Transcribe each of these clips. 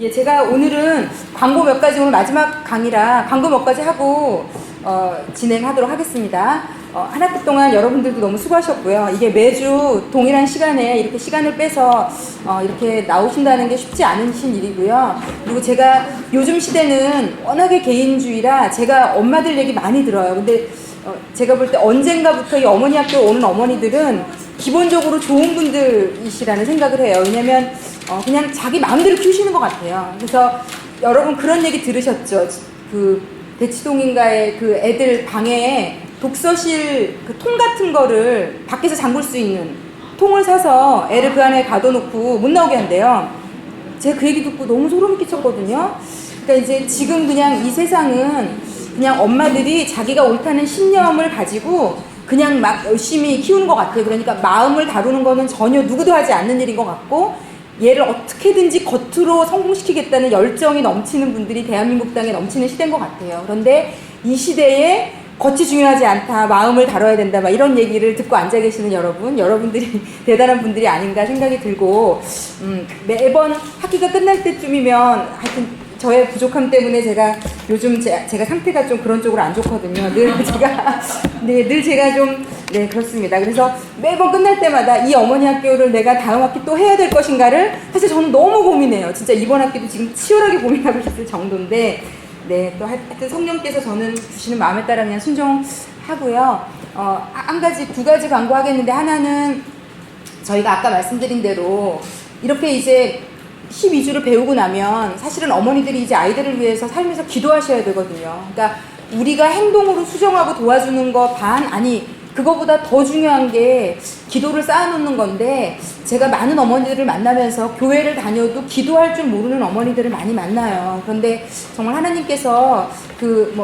예, 제가 오늘은 광고 몇 가지, 오늘 마지막 강의라 광고 몇 가지 하고 진행하도록 하겠습니다. 한 학기 동안 여러분들도 너무 수고하셨고요. 이게 매주 동일한 시간에 이렇게 시간을 빼서 이렇게 나오신다는 게 쉽지 않으신 일이고요. 그리고 제가 요즘 시대는 워낙에 개인주의라 제가 엄마들 얘기 많이 들어요. 근데 제가 볼 때 언젠가부터 이 어머니 학교 오는 어머니들은 기본적으로 좋은 분들이시라는 생각을 해요. 왜냐면 그냥 자기 마음대로 키우시는 것 같아요. 그래서 여러분 그런 얘기 들으셨죠? 그 대치동인가에 그 애들 방에 독서실 그 통 같은 거를 밖에서 잠글 수 있는 통을 사서 애를 그 안에 가둬놓고 못 나오게 한대요. 제가 그 얘기 듣고 너무 소름이 끼쳤거든요. 그러니까 이제 지금 그냥 이 세상은 그냥 엄마들이 자기가 옳다는 신념을 가지고 그냥 막 열심히 키우는 것 같아요. 그러니까 마음을 다루는 거는 전혀 누구도 하지 않는 일인 것 같고, 얘를 어떻게든지 겉으로 성공시키겠다는 열정이 넘치는 분들이 대한민국 땅에 넘치는 시대인 것 같아요. 그런데 이 시대에 겉이 중요하지 않다, 마음을 다뤄야 된다, 막 이런 얘기를 듣고 앉아 계시는 여러분들이 대단한 분들이 아닌가 생각이 들고, 매번 학기가 끝날 때쯤이면 하여튼 저의 부족함 때문에 제가 요즘 제가 상태가 좀 그런 쪽으로 안 좋거든요. 늘 제가 좀, 네, 그렇습니다. 그래서 매번 끝날 때마다 이 어머니 학교를 내가 다음 학기 또 해야 될 것인가를 사실 저는 너무 고민해요. 진짜 이번 학기도 지금 치열하게 고민하고 있을 정도인데, 네, 또 하여튼 성령께서 저는 주시는 마음에 따라 그냥 순종하고요. 두 가지 광고하겠는데, 하나는 저희가 아까 말씀드린 대로 이렇게 이제 12주를 배우고 나면 사실은 어머니들이 이제 아이들을 위해서 살면서 기도하셔야 되거든요. 그러니까 우리가 행동으로 수정하고 도와주는 거 아니 그거보다 더 중요한 게 기도를 쌓아놓는 건데, 제가 많은 어머니들을 만나면서 교회를 다녀도 기도할 줄 모르는 어머니들을 많이 만나요. 그런데 정말 하나님께서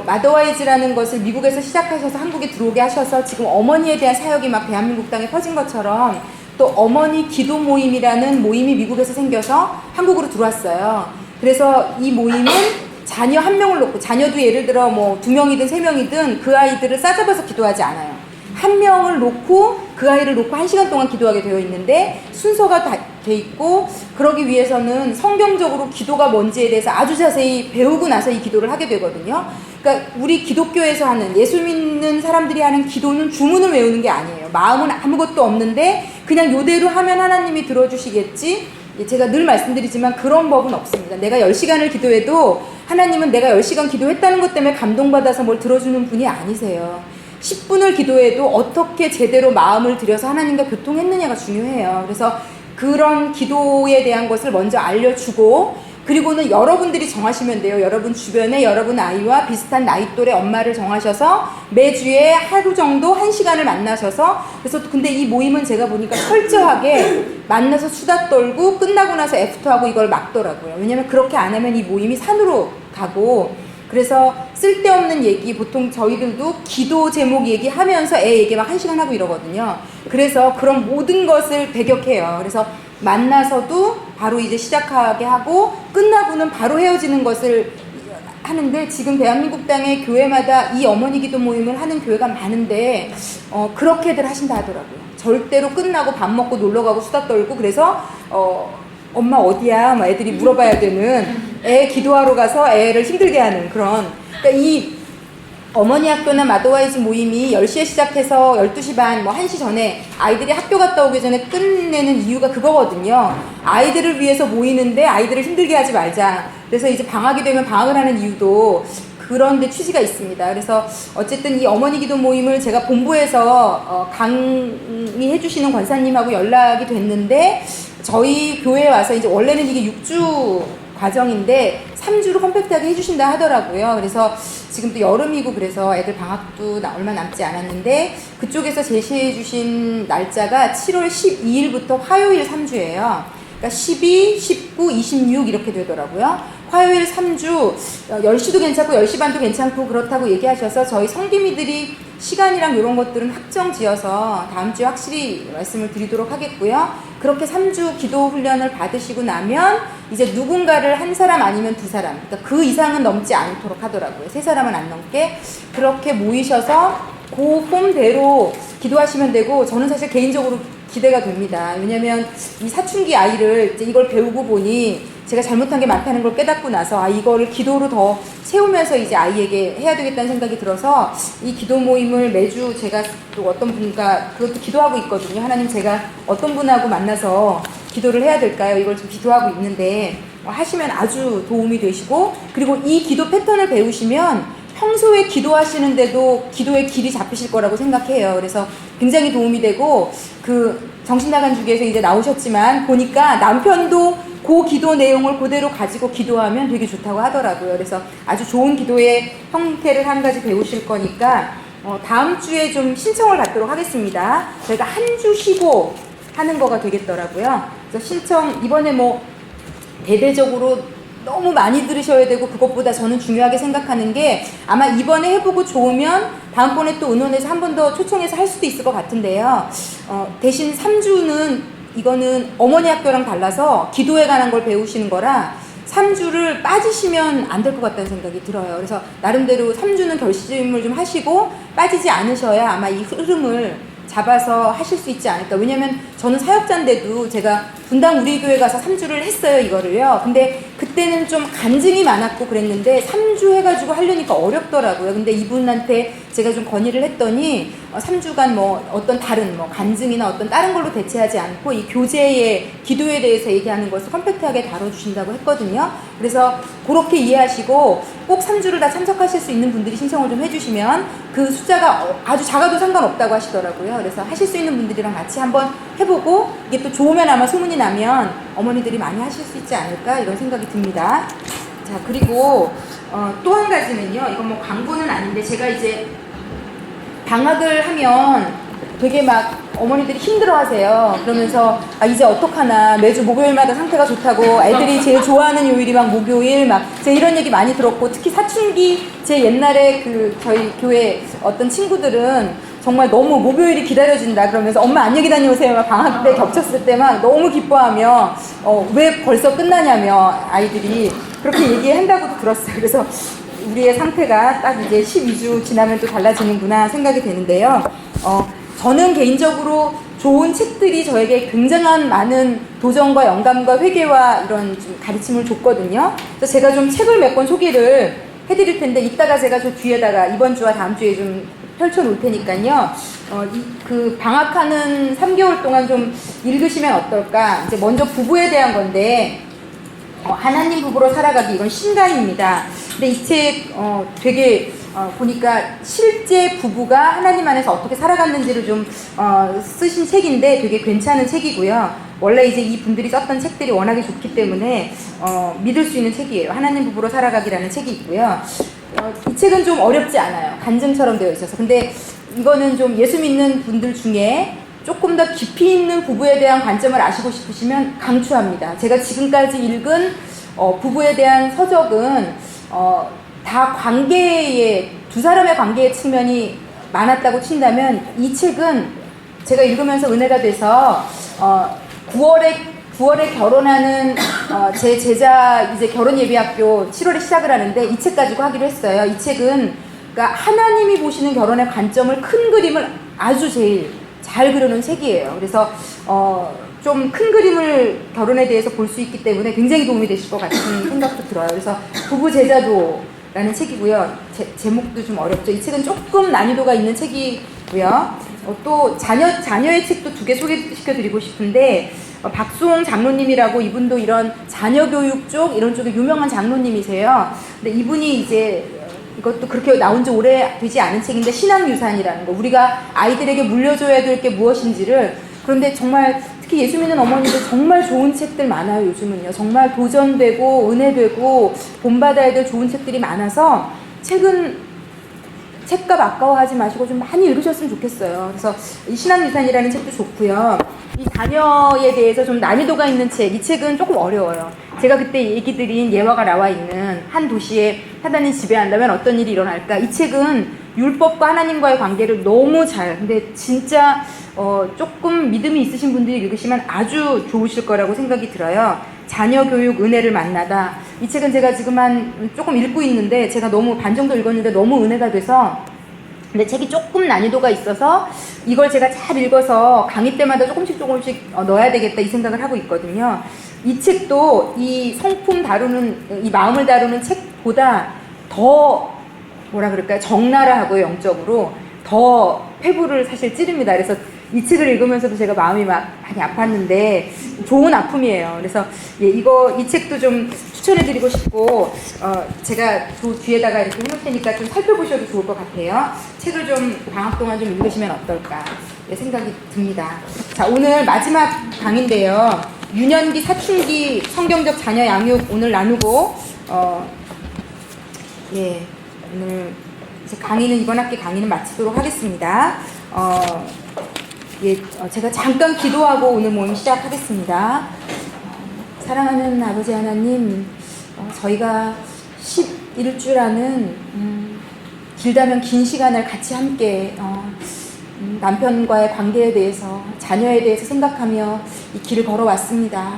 마더와이즈라는 것을 미국에서 시작하셔서 한국에 들어오게 하셔서 지금 어머니에 대한 사역이 막 대한민국 땅에 퍼진 것처럼 또 어머니 기도 모임이라는 모임이 미국에서 생겨서 한국으로 들어왔어요. 그래서 이 모임은 자녀 한 명을 놓고, 자녀도 예를 들어 뭐 2명이든 3명이든 그 아이들을 싸잡아서 기도하지 않아요. 한 명을 놓고 그 아이를 놓고 1시간 동안 기도하게 되어 있는데 순서가 다 돼 있고, 그러기 위해서는 성경적으로 기도가 뭔지에 대해서 아주 자세히 배우고 나서 이 기도를 하게 되거든요. 그러니까 우리 기독교에서 하는, 예수 믿는 사람들이 하는 기도는 주문을 외우는 게 아니에요. 마음은 아무것도 없는데 그냥 요대로 하면 하나님이 들어주시겠지. 제가 늘 말씀드리지만 그런 법은 없습니다. 내가 10시간을 기도해도 하나님은 내가 10시간 기도했다는 것 때문에 감동받아서 뭘 들어주는 분이 아니세요. 10분을 기도해도 어떻게 제대로 마음을 들여서 하나님과 교통했느냐가 중요해요. 그래서 그런 기도에 대한 것을 먼저 알려주고, 그리고는 여러분들이 정하시면 돼요. 여러분 주변에 여러분 아이와 비슷한 나이 또래 엄마를 정하셔서 매주에 하루 정도 1시간을 만나셔서, 그래서 근데 이 모임은 제가 보니까 철저하게 만나서 수다 떨고 끝나고 나서 애프터하고 이걸 막더라고요. 왜냐면 그렇게 안 하면 이 모임이 산으로 가고, 그래서 쓸데없는 얘기, 보통 저희들도 기도 제목 얘기하면서 애 얘기 막 1시간 하고 이러거든요. 그래서 그런 모든 것을 배격해요. 그래서 만나서도 바로 이제 시작하게 하고 끝나고는 바로 헤어지는 것을 하는데, 지금 대한민국 땅에 교회마다 이 어머니 기도 모임을 하는 교회가 많은데 그렇게들 하신다 하더라고요. 절대로 끝나고 밥 먹고 놀러 가고 수다 떨고, 그래서 엄마 어디야? 막 애들이 물어봐야 되는, 애 기도하러 가서 애를 힘들게 하는 그런. 그러니까 이 어머니 학교나 마더와이즈 모임이 10시에 시작해서 12시 반, 1시 전에 아이들이 학교 갔다 오기 전에 끝내는 이유가 그거거든요. 아이들을 위해서 모이는데 아이들을 힘들게 하지 말자. 그래서 이제 방학이 되면 방학을 하는 이유도 그런데 취지가 있습니다. 그래서 어쨌든 이 어머니 기도 모임을 제가 본부에서 강의해 주시는 권사님하고 연락이 됐는데, 저희 교회에 와서 이제 원래는 이게 6주 과정인데 3주로 컴팩트하게 해주신다 하더라고요. 그래서 지금 또 여름이고 그래서 애들 방학도 얼마 남지 않았는데, 그쪽에서 제시해 주신 날짜가 7월 12일부터 화요일 3주예요. 그러니까 12, 19, 26 이렇게 되더라고요. 화요일 3주, 10시도 괜찮고 10시 반도 괜찮고 그렇다고 얘기하셔서 저희 성기미들이 시간이랑 이런 것들은 확정 지어서 다음 주에 확실히 말씀을 드리도록 하겠고요. 그렇게 3주 기도 훈련을 받으시고 나면 이제 누군가를 한 사람 아니면 두 사람, 그러니까 그 이상은 넘지 않도록 하더라고요. 세 사람은 안 넘게 그렇게 모이셔서 그 폼대로 기도하시면 되고, 저는 사실 개인적으로 기대가 됩니다. 왜냐면 이 사춘기 아이를 이제 이걸 배우고 보니 제가 잘못한 게 많다는 걸 깨닫고 나서 이거를 기도로 더 세우면서 이제 아이에게 해야 되겠다는 생각이 들어서 이 기도 모임을 매주 제가 또 어떤 분과 그것도 기도하고 있거든요. 하나님, 제가 어떤 분하고 만나서 기도를 해야 될까요? 이걸 좀 기도하고 있는데 하시면 아주 도움이 되시고, 그리고 이 기도 패턴을 배우시면 평소에 기도하시는데도 기도의 길이 잡히실 거라고 생각해요. 그래서 굉장히 도움이 되고, 그 정신나간 주기에서 이제 나오셨지만 보니까 남편도 그 기도 내용을 그대로 가지고 기도하면 되게 좋다고 하더라고요. 그래서 아주 좋은 기도의 형태를 한 가지 배우실 거니까 다음 주에 좀 신청을 받도록 하겠습니다. 저희가 한 주 쉬고 하는 거가 되겠더라고요. 그래서 신청 이번에 뭐 대대적으로 너무 많이 들으셔야 되고, 그것보다 저는 중요하게 생각하는 게 아마 이번에 해보고 좋으면 다음번에 또 의논해서 한 번 더 초청해서 할 수도 있을 것 같은데요. 대신 3주는 이거는 어머니 학교랑 달라서 기도에 관한 걸 배우시는 거라 3주를 빠지시면 안 될 것 같다는 생각이 들어요. 그래서 나름대로 3주는 결심을 좀 하시고 빠지지 않으셔야 아마 이 흐름을 잡아서 하실 수 있지 않을까. 왜냐면 저는 사역자인데도 제가 분당 우리 교회 가서 3주를 했어요, 이거를요. 근데 그때는 좀 간증이 많았고 그랬는데 3주 해가지고 하려니까 어렵더라고요. 근데 이분한테 제가 좀 건의를 했더니 3주간 뭐 어떤 다른 뭐 간증이나 어떤 다른 걸로 대체하지 않고 이 교제의 기도에 대해서 얘기하는 것을 컴팩트하게 다뤄주신다고 했거든요. 그래서 그렇게 이해하시고 꼭 3주를 다 참석하실 수 있는 분들이 신청을 좀 해주시면, 그 숫자가 아주 작아도 상관없다고 하시더라고요. 그래서 하실 수 있는 분들이랑 같이 한번 해보고 이게 또 좋으면 아마 소문이 나면 어머니들이 많이 하실 수 있지 않을까 이런 생각이 듭니다. 자, 그리고 또 한 가지는요, 이건 뭐 광고는 아닌데, 제가 이제 방학을 하면 되게 막 어머니들이 힘들어하세요. 그러면서 이제 어떡하나, 매주 목요일마다 상태가 좋다고 애들이 제일 좋아하는 요일이 막 목요일, 막 제가 이런 얘기 많이 들었고, 특히 사춘기 제 옛날에 그 저희 교회 어떤 친구들은 정말 너무 목요일이 기다려진다 그러면서 엄마 안녕히 다녀오세요 막 방학 때 겹쳤을 때 막 너무 기뻐하며 왜 벌써 끝나냐며 아이들이 그렇게 얘기한다고도 들었어요. 그래서 우리의 상태가 딱 이제 12주 지나면 또 달라지는구나 생각이 되는데요. 저는 개인적으로 좋은 책들이 저에게 굉장한 많은 도전과 영감과 회개와 이런 좀 가르침을 줬거든요. 그래서 제가 좀 책을 몇 권 소개를 해드릴 텐데, 이따가 제가 저 뒤에다가 이번 주와 다음 주에 좀 펼쳐 놓을 테니까요. 그 방학하는 3개월 동안 좀 읽으시면 어떨까. 이제 먼저 부부에 대한 건데, 하나님 부부로 살아가기, 이건 신간입니다. 근데 이 책 되게 보니까 실제 부부가 하나님 안에서 어떻게 살아갔는지를 좀 쓰신 책인데 되게 괜찮은 책이고요. 원래 이제 이 분들이 썼던 책들이 워낙에 좋기 때문에 믿을 수 있는 책이에요. 하나님 부부로 살아가기라는 책이 있고요. 이 책은 좀 어렵지 않아요. 간증처럼 되어 있어서. 근데 이거는 좀 예수 믿는 분들 중에 조금 더 깊이 있는 부부에 대한 관점을 아시고 싶으시면 강추합니다. 제가 지금까지 읽은 부부에 대한 서적은 다 관계의, 두 사람의 관계의 측면이 많았다고 친다면, 이 책은 제가 읽으면서 은혜가 돼서 9월에 결혼하는 제 제자 이제 결혼 예비학교 7월에 시작을 하는데 이 책 가지고 하기로 했어요. 이 책은 그러니까 하나님이 보시는 결혼의 관점을, 큰 그림을 아주 제일 잘 그려놓은 책이에요. 그래서 좀 큰 그림을 결혼에 대해서 볼 수 있기 때문에 굉장히 도움이 되실 것 같은 생각도 들어요. 그래서 부부 제자도라는 책이고요. 제목도 좀 어렵죠. 이 책은 조금 난이도가 있는 책이고요. 또 자녀의 책도 2개 소개시켜드리고 싶은데, 박수홍 장로님이라고, 이분도 이런 자녀 교육 쪽 이런 쪽에 유명한 장로님이세요. 근데 이분이 이제 이것도 그렇게 나온 지 오래 되지 않은 책인데, 신앙유산이라는 거, 우리가 아이들에게 물려줘야 될 게 무엇인지를. 그런데 정말 특히 예수 믿는 어머니들 정말 좋은 책들 많아요. 요즘은요, 정말 도전되고 은혜되고 본받아야 될 좋은 책들이 많아서 책값 아까워하지 마시고 좀 많이 읽으셨으면 좋겠어요. 그래서 이 신앙유산이라는 책도 좋고요. 이 자녀에 대해서 좀 난이도가 있는 책, 이 책은 조금 어려워요. 제가 그때 얘기 드린 예화가 나와 있는 한 도시에 사단이 지배한다면 어떤 일이 일어날까, 이 책은 율법과 하나님과의 관계를 너무 잘, 근데 진짜 조금 믿음이 있으신 분들이 읽으시면 아주 좋으실 거라고 생각이 들어요. 자녀 교육 은혜를 만나다. 이 책은 제가 지금 조금 읽고 있는데, 제가 너무 반 정도 읽었는데 너무 은혜가 돼서, 근데 책이 조금 난이도가 있어서 이걸 제가 잘 읽어서 강의 때마다 조금씩 넣어야 되겠다 이 생각을 하고 있거든요. 이 책도 이 성품 다루는, 이 마음을 다루는 책보다 더 뭐라 그럴까요? 적나라하고요, 영적으로. 더 폐부를 사실 찌릅니다. 그래서 이 책을 읽으면서도 제가 마음이 막 많이 아팠는데, 좋은 아픔이에요. 그래서 예, 이 책도 좀 추천해드리고 싶고, 제가 뒤에다가 이렇게 해놓을 테니까 좀 살펴보셔도 좋을 것 같아요. 책을 좀 방학 동안 좀 읽으시면 어떨까 생각이 듭니다. 자, 오늘 마지막 강인데요. 유년기, 사춘기 성경적 자녀 양육 오늘 나누고, 예, 오늘 이제 강의는 이번 학기 강의는 마치도록 하겠습니다. 제가 잠깐 기도하고 오늘 모임 시작하겠습니다. 사랑하는 아버지 하나님, 저희가 11주라는 길다면 긴 시간을 같이 함께 남편과의 관계에 대해서, 자녀에 대해서 생각하며 이 길을 걸어왔습니다.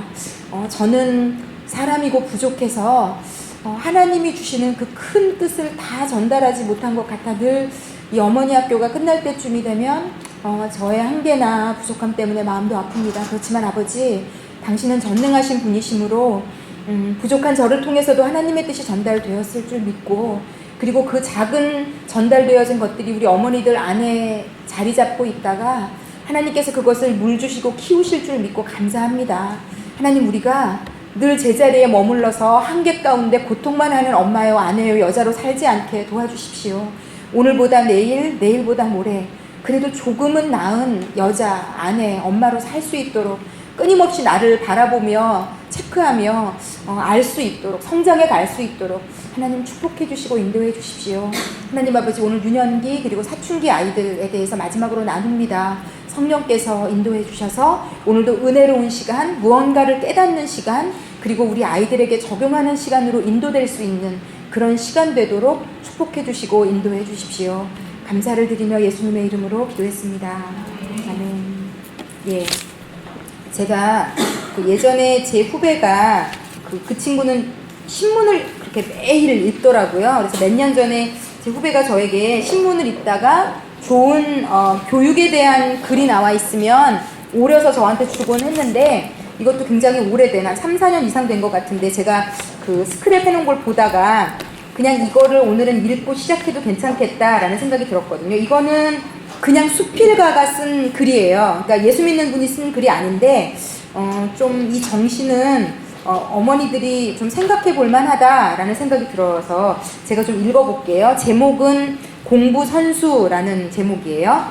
저는 사람이고 부족해서 하나님이 주시는 그 큰 뜻을 다 전달하지 못한 것 같아 늘 이 어머니 학교가 끝날 때쯤이 되면 저의 한계나 부족함 때문에 마음도 아픕니다. 그렇지만 아버지, 당신은 전능하신 분이시므로 부족한 저를 통해서도 하나님의 뜻이 전달되었을 줄 믿고, 그리고 그 작은 전달되어진 것들이 우리 어머니들 안에 자리 잡고 있다가 하나님께서 그것을 물 주시고 키우실 줄 믿고 감사합니다. 하나님, 우리가 늘 제자리에 머물러서 한계 가운데 고통만 하는 엄마요, 아내요, 여자로 살지 않게 도와주십시오. 오늘보다 내일, 내일보다 모레 그래도 조금은 나은 여자, 아내, 엄마로 살 수 있도록 끊임없이 나를 바라보며 체크하며 알 수 있도록, 성장해 갈 수 있도록 하나님 축복해 주시고 인도해 주십시오. 하나님 아버지, 오늘 유년기 그리고 사춘기 아이들에 대해서 마지막으로 나눕니다. 성령께서 인도해 주셔서 오늘도 은혜로운 시간, 무언가를 깨닫는 시간, 그리고 우리 아이들에게 적용하는 시간으로 인도될 수 있는 그런 시간 되도록 축복해 주시고 인도해 주십시오. 감사를 드리며 예수님의 이름으로 기도했습니다. 아멘. 예, 제가 예전에 제 후배가 그 친구는 신문을 그렇게 매일 읽더라고요. 그래서 몇 년 전에 제 후배가 저에게 신문을 읽다가 좋은 교육에 대한 글이 나와 있으면 오려서 저한테 주곤 했는데, 이것도 굉장히 오래된, 한 3, 4년 이상 된 것 같은데, 제가 그 스크랩 해놓은 걸 보다가 그냥 이거를 오늘은 읽고 시작해도 괜찮겠다라는 생각이 들었거든요. 이거는 그냥 수필가가 쓴 글이에요. 그러니까 예수 믿는 분이 쓴 글이 아닌데, 좀 이 정신은 어머니들이 좀 생각해 볼 만하다라는 생각이 들어서 제가 좀 읽어볼게요. 제목은 공부선수라는 제목이에요.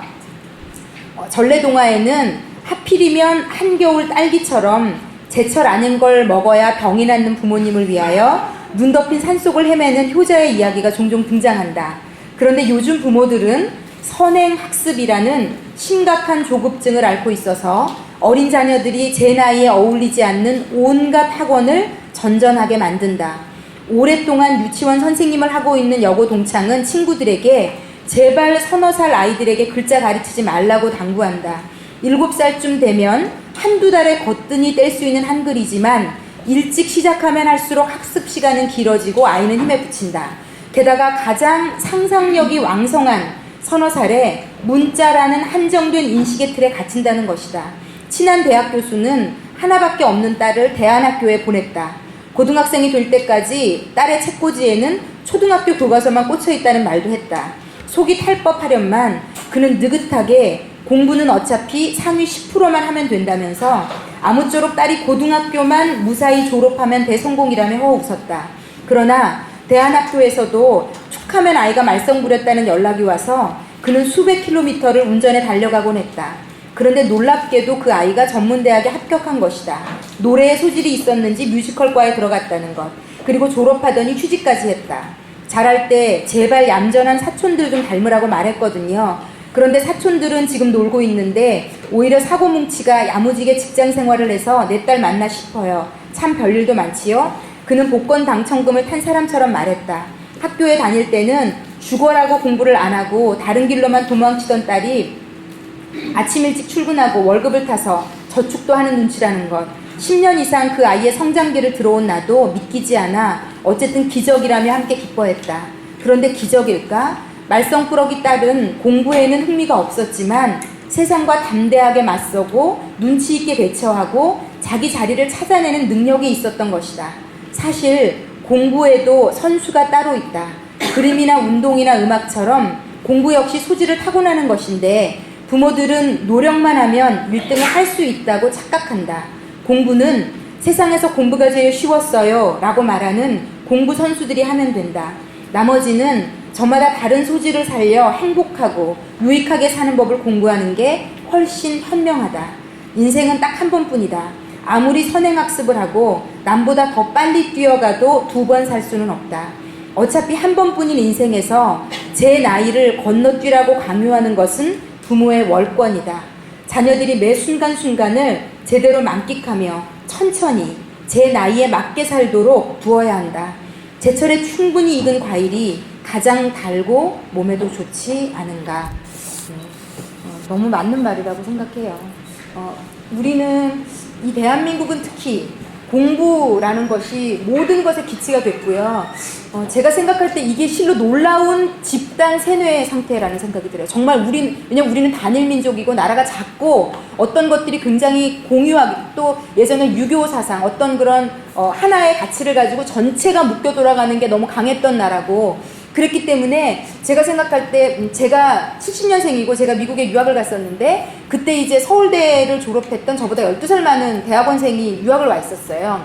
전래동화에는 하필이면 한겨울 딸기처럼 제철 아닌 걸 먹어야 병이 낫는 부모님을 위하여 눈 덮인 산속을 헤매는 효자의 이야기가 종종 등장한다. 그런데 요즘 부모들은 선행학습이라는 심각한 조급증을 앓고 있어서 어린 자녀들이 제 나이에 어울리지 않는 온갖 학원을 전전하게 만든다. 오랫동안 유치원 선생님을 하고 있는 여고 동창은 친구들에게 제발 서너 살 아이들에게 글자 가르치지 말라고 당부한다. 7살쯤 되면 한두 달에 거뜬히 뗄 수 있는 한글이지만 일찍 시작하면 할수록 학습 시간은 길어지고 아이는 힘에 부친다. 게다가 가장 상상력이 왕성한 서너 살에 문자라는 한정된 인식의 틀에 갇힌다는 것이다. 친한 대학 교수는 하나밖에 없는 딸을 대안학교에 보냈다. 고등학생이 될 때까지 딸의 책꽂이에는 초등학교 교과서만 꽂혀 있다는 말도 했다. 속이 탈 법하련만 그는 느긋하게 공부는 어차피 상위 10%만 하면 된다면서 아무쪼록 딸이 고등학교만 무사히 졸업하면 대성공이라며 허웃었다. 그러나 대안학교에서도 툭하면 아이가 말썽 부렸다는 연락이 와서 그는 수백 킬로미터를 운전해 달려가곤 했다. 그런데 놀랍게도 그 아이가 전문대학에 합격한 것이다. 노래에 소질이 있었는지 뮤지컬과에 들어갔다는 것, 그리고 졸업하더니 취직까지 했다. 자랄 때 제발 얌전한 사촌들 좀 닮으라고 말했거든요. 그런데 사촌들은 지금 놀고 있는데 오히려 사고뭉치가 야무지게 직장 생활을 해서 내 딸 맞나 싶어요. 참 별일도 많지요. 그는 복권 당첨금을 탄 사람처럼 말했다. 학교에 다닐 때는 죽어라고 공부를 안 하고 다른 길로만 도망치던 딸이 아침 일찍 출근하고 월급을 타서 저축도 하는 눈치라는 것. 10년 이상 그 아이의 성장기를 들어온 나도 믿기지 않아 어쨌든 기적이라며 함께 기뻐했다. 그런데 기적일까? 말썽꾸러기 딸은 공부에는 흥미가 없었지만 세상과 담대하게 맞서고 눈치 있게 대처하고 자기 자리를 찾아내는 능력이 있었던 것이다. 사실 공부에도 선수가 따로 있다. 그림이나 운동이나 음악처럼 공부 역시 소질을 타고나는 것인데 부모들은 노력만 하면 1등을 할 수 있다고 착각한다. 공부는 세상에서 공부가 제일 쉬웠어요 라고 말하는 공부 선수들이 하면 된다. 나머지는 저마다 다른 소질을 살려 행복하고 유익하게 사는 법을 공부하는 게 훨씬 현명하다. 인생은 딱 한 번뿐이다. 아무리 선행학습을 하고 남보다 더 빨리 뛰어가도 2번 살 수는 없다. 어차피 한 번뿐인 인생에서 제 나이를 건너뛰라고 강요하는 것은 부모의 월권이다. 자녀들이 매 순간순간을 제대로 만끽하며 천천히 제 나이에 맞게 살도록 두어야 한다. 제철에 충분히 익은 과일이 가장 달고 몸에도 좋지 않은가. 너무 맞는 말이라고 생각해요. 우리는 이 대한민국은 특히 공부라는 것이 모든 것의 기치가 됐고요. 제가 생각할 때 이게 실로 놀라운 집단 세뇌의 상태라는 생각이 들어요. 정말 왜냐면 우리는 단일 민족이고 나라가 작고 어떤 것들이 굉장히 공유하기, 또 예전에 유교 사상, 어떤 그런 하나의 가치를 가지고 전체가 묶여 돌아가는 게 너무 강했던 나라고, 그랬기 때문에 제가 생각할 때, 제가 70년생이고 제가 미국에 유학을 갔었는데 그때 이제 서울대를 졸업했던 저보다 12살 많은 대학원생이 유학을 와 있었어요.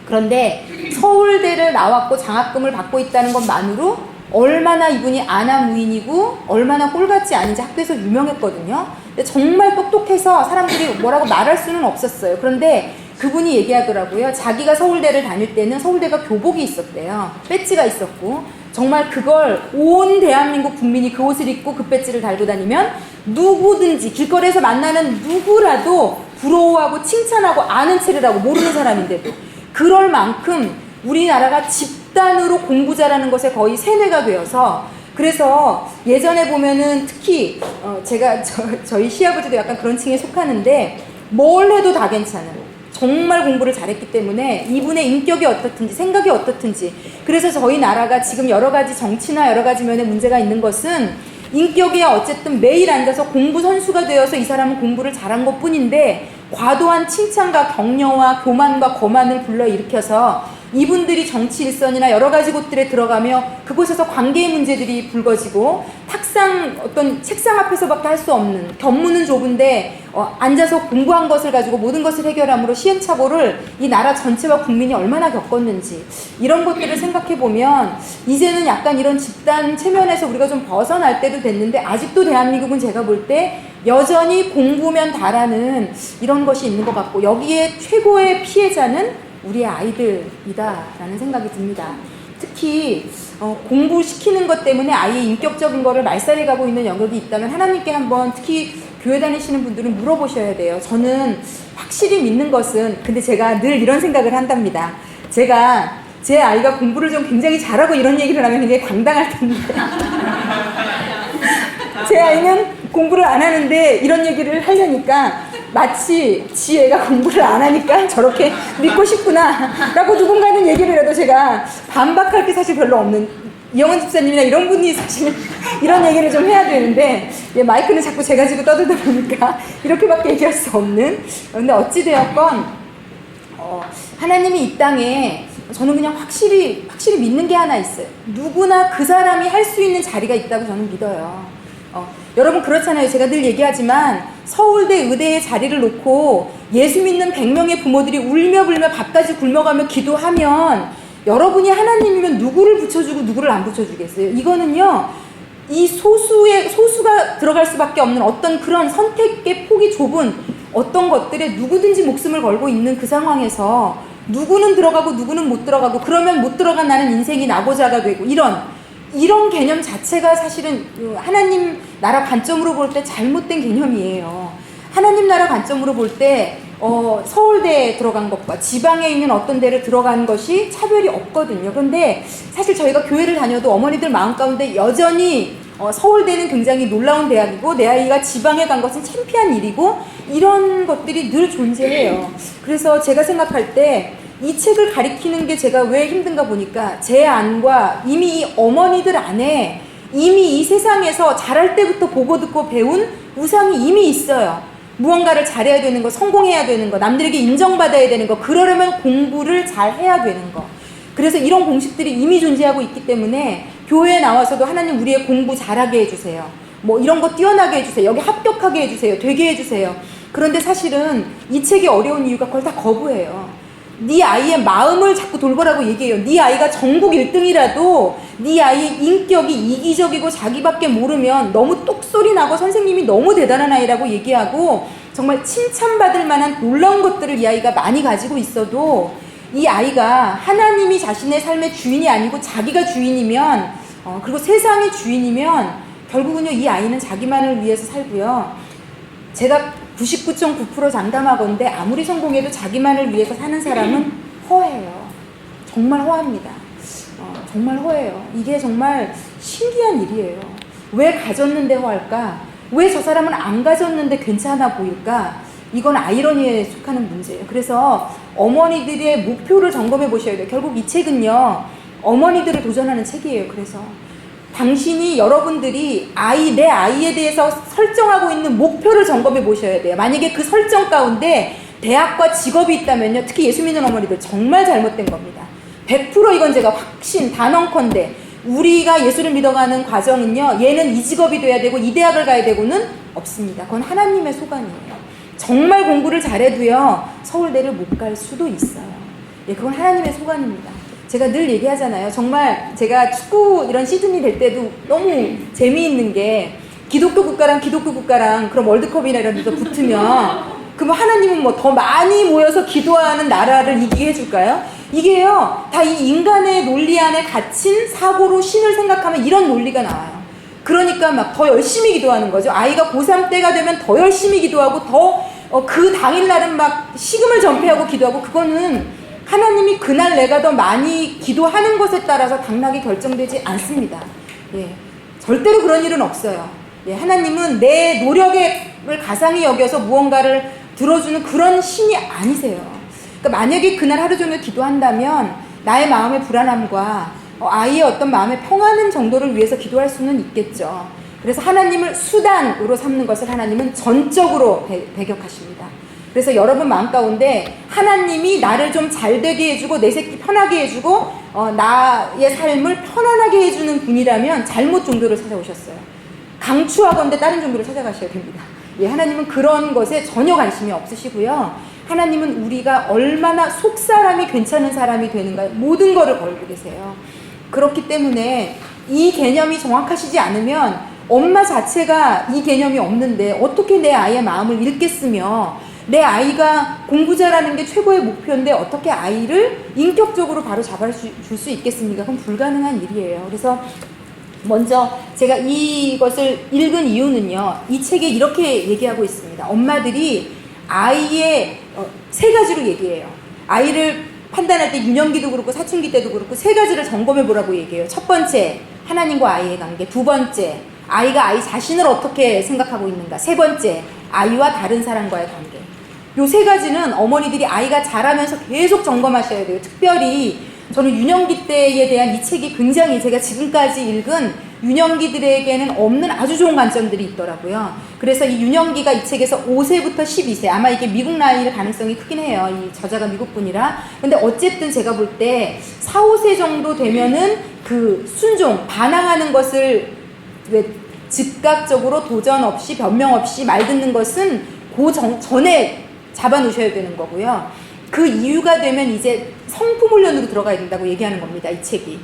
그런데 서울대를 나왔고 장학금을 받고 있다는 것만으로 얼마나 이분이 아나무인이고 얼마나 꼴같지 않은지 학교에서 유명했거든요. 근데 정말 똑똑해서 사람들이 뭐라고 말할 수는 없었어요. 그런데 그분이 얘기하더라고요. 자기가 서울대를 다닐 때는 서울대가 교복이 있었대요. 배지가 있었고, 정말 그걸 온 대한민국 국민이 그 옷을 입고 그 배지를 달고 다니면 누구든지 길거리에서 만나는 누구라도 부러워하고 칭찬하고 아는 체를 하고, 모르는 사람인데도. 그럴 만큼 우리나라가 집단으로 공부 잘하는 것에 거의 세뇌가 되어서, 그래서 예전에 보면은 특히 제가 저희 시아버지도 약간 그런 층에 속하는데 뭘 해도 다 괜찮은, 정말 공부를 잘했기 때문에 이분의 인격이 어떻든지 생각이 어떻든지, 그래서 저희 나라가 지금 여러 가지 정치나 여러 가지 면에 문제가 있는 것은 인격이 어쨌든 매일 앉아서 공부 선수가 되어서 이 사람은 공부를 잘한 것 뿐인데 과도한 칭찬과 격려와 교만과 거만을 불러일으켜서 이분들이 정치 일선이나 여러 가지 곳들에 들어가며 그곳에서 관계의 문제들이 불거지고, 탁상 어떤 책상 앞에서밖에 할 수 없는, 견문은 좁은데 앉아서 공부한 것을 가지고 모든 것을 해결함으로 시행착오를 이 나라 전체와 국민이 얼마나 겪었는지, 이런 것들을 생각해 보면 이제는 약간 이런 집단 체면에서 우리가 좀 벗어날 때도 됐는데, 아직도 대한민국은 제가 볼 때 여전히 공부면 다라는 이런 것이 있는 것 같고, 여기에 최고의 피해자는 우리 아이들이다라는 생각이 듭니다. 특히 공부시키는 것 때문에 아이의 인격적인 거를 말살해 가고 있는 영역이 있다면 하나님께 한번, 특히 교회 다니시는 분들은 물어보셔야 돼요. 저는 확실히 믿는 것은, 근데 제가 늘 이런 생각을 한답니다. 제가 제 아이가 공부를 좀 굉장히 잘하고 이런 얘기를 하면 굉장히 당당할 텐데 제 아이는 공부를 안 하는데 이런 얘기를 하려니까 마치 지 애가 공부를 안 하니까 저렇게 믿고 싶구나 라고 누군가는 얘기를 해도 제가 반박할 게 사실 별로 없는, 이영원 집사님이나 이런 분이 사실 이런 얘기를 좀 해야 되는데 마이크는 자꾸 제가 지고 떠들다 보니까 이렇게밖에 얘기할 수 없는. 근데 어찌되었건 하나님이 이 땅에, 저는 그냥 확실히 믿는 게 하나 있어요. 누구나 그 사람이 할 수 있는 자리가 있다고 저는 믿어요. 여러분 그렇잖아요. 제가 늘 얘기하지만 서울대 의대에 자리를 놓고 예수 믿는 100명의 부모들이 울며 불며 밥까지 굶어가며 기도하면 여러분이 하나님이면 누구를 붙여주고 누구를 안 붙여주겠어요? 이거는요, 이 소수가 들어갈 수밖에 없는 어떤 그런 선택의 폭이 좁은 어떤 것들에 누구든지 목숨을 걸고 있는 그 상황에서 누구는 들어가고 누구는 못 들어가고, 그러면 못 들어간 나는 인생이 나고자가 되고, 이런 개념 자체가 사실은 하나님 나라 관점으로 볼 때 잘못된 개념이에요. 하나님 나라 관점으로 볼 때 서울대에 들어간 것과 지방에 있는 어떤 데를 들어간 것이 차별이 없거든요. 그런데 사실 저희가 교회를 다녀도 어머니들 마음 가운데 여전히 서울대는 굉장히 놀라운 대학이고 내 아이가 지방에 간 것은 창피한 일이고, 이런 것들이 늘 존재해요. 그래서 제가 생각할 때 이 책을 가리키는 게 제가 왜 힘든가 보니까, 제 안과 이미 이 어머니들 안에 이미 이 세상에서 자랄 때부터 보고 듣고 배운 우상이 이미 있어요. 무언가를 잘해야 되는 거, 성공해야 되는 거, 남들에게 인정받아야 되는 거, 그러려면 공부를 잘 해야 되는 거. 그래서 이런 공식들이 이미 존재하고 있기 때문에 교회에 나와서도 하나님 우리의 공부 잘하게 해주세요. 뭐 이런 거 뛰어나게 해주세요. 여기 합격하게 해주세요. 되게 해주세요. 그런데 사실은 이 책이 어려운 이유가 그걸 다 거부해요. 네 아이의 마음을 자꾸 돌보라고 얘기해요. 네 아이가 전국 1등이라도 네 아이의 인격이 이기적이고 자기밖에 모르면 너무 똑소리 나고 선생님이 너무 대단한 아이라고 얘기하고 정말 칭찬받을 만한 놀라운 것들을 이 아이가 많이 가지고 있어도 이 아이가 하나님이 자신의 삶의 주인이 아니고 자기가 주인이면 그리고 세상이 주인이면 결국은요 이 아이는 자기만을 위해서 살고요. 제가 99.9% 장담하건대 아무리 성공해도 자기만을 위해서 사는 사람은 허해요. 정말 허합니다. 정말 허해요. 이게 정말 신기한 일이에요. 왜 가졌는데 허할까? 왜 저 사람은 안 가졌는데 괜찮아 보일까? 이건 아이러니에 속하는 문제예요. 그래서 어머니들의 목표를 점검해 보셔야 돼요. 결국 이 책은요 어머니들을 도전하는 책이에요. 그래서 당신이 여러분들이 내 아이에 대해서 설정하고 있는 목표를 점검해 보셔야 돼요. 만약에 그 설정 가운데 대학과 직업이 있다면요. 특히 예수 믿는 어머니들 정말 잘못된 겁니다. 100% 이건 제가 단언컨대 우리가 예수를 믿어가는 과정은요. 얘는 이 직업이 돼야 되고 이 대학을 가야 되고는 없습니다. 그건 하나님의 소관이에요. 정말 공부를 잘해도요. 서울대를 못 갈 수도 있어요. 예, 그건 하나님의 소관입니다. 제가 늘 얘기하잖아요. 정말 제가 축구 이런 시즌이 될 때도 너무 재미있는 게 기독교 국가랑 그런 월드컵이나 이런 데서 붙으면 그럼 하나님은 뭐 더 많이 모여서 기도하는 나라를 이기게 해줄까요? 이게요 다 이 인간의 논리 안에 갇힌 사고로 신을 생각하면 이런 논리가 나와요. 그러니까 막 더 열심히 기도하는 거죠. 아이가 고3 때가 되면 더 열심히 기도하고 더 그 당일날은 막 식음을 전폐하고 기도하고 그거는 하나님이 그날 내가 더 많이 기도하는 것에 따라서 당락이 결정되지 않습니다. 예, 절대로 그런 일은 없어요. 예, 하나님은 내 노력을 가상히 여겨서 무언가를 들어주는 그런 신이 아니세요. 그러니까 만약에 그날 하루 종일 기도한다면 나의 마음의 불안함과 아이의 어떤 마음의 평안은 정도를 위해서 기도할 수는 있겠죠. 그래서 하나님을 수단으로 삼는 것을 하나님은 전적으로 배격하십니다. 그래서 여러분 마음 가운데 하나님이 나를 좀 잘되게 해주고 내 새끼 편하게 해주고 나의 삶을 편안하게 해주는 분이라면 잘못 종교를 찾아오셨어요. 강추하건대 다른 종교를 찾아가셔야 됩니다. 예, 하나님은 그런 것에 전혀 관심이 없으시고요. 하나님은 우리가 얼마나 속사람이 괜찮은 사람이 되는가 모든 거를 걸고 계세요. 그렇기 때문에 이 개념이 정확하시지 않으면 엄마 자체가 이 개념이 없는데 어떻게 내 아이의 마음을 읽겠으며 내 아이가 공부 잘하는 게 최고의 목표인데 어떻게 아이를 인격적으로 바로 잡아줄 수 있겠습니까? 그건 불가능한 일이에요. 그래서 먼저 제가 이것을 읽은 이유는요. 이 책에 이렇게 얘기하고 있습니다. 엄마들이 아이의 세 가지로 얘기해요. 아이를 판단할 때 유년기도 그렇고 사춘기 때도 그렇고 세 가지를 점검해 보라고 얘기해요. 첫 번째, 하나님과 아이의 관계. 두 번째, 아이가 아이 자신을 어떻게 생각하고 있는가. 세 번째, 아이와 다른 사람과의 관계. 요 세 가지는 어머니들이 아이가 자라면서 계속 점검하셔야 돼요. 특별히 저는 유년기 때에 대한 이 책이 굉장히 제가 지금까지 읽은 유년기들에게는 없는 아주 좋은 관점들이 있더라고요. 그래서 이 유년기가 이 책에서 5세부터 12세, 아마 이게 미국 나이일 가능성이 크긴 해요. 이 저자가 미국 분이라. 근데 어쨌든 제가 볼 때 4, 5세 정도 되면은 그 순종, 반항하는 것을 왜 즉각적으로 도전 없이 변명 없이 말 듣는 것은 그 전에 잡아 놓으셔야 되는 거고요. 그 이유가 되면 이제 성품 훈련으로 들어가야 된다고 얘기하는 겁니다. 이 책이.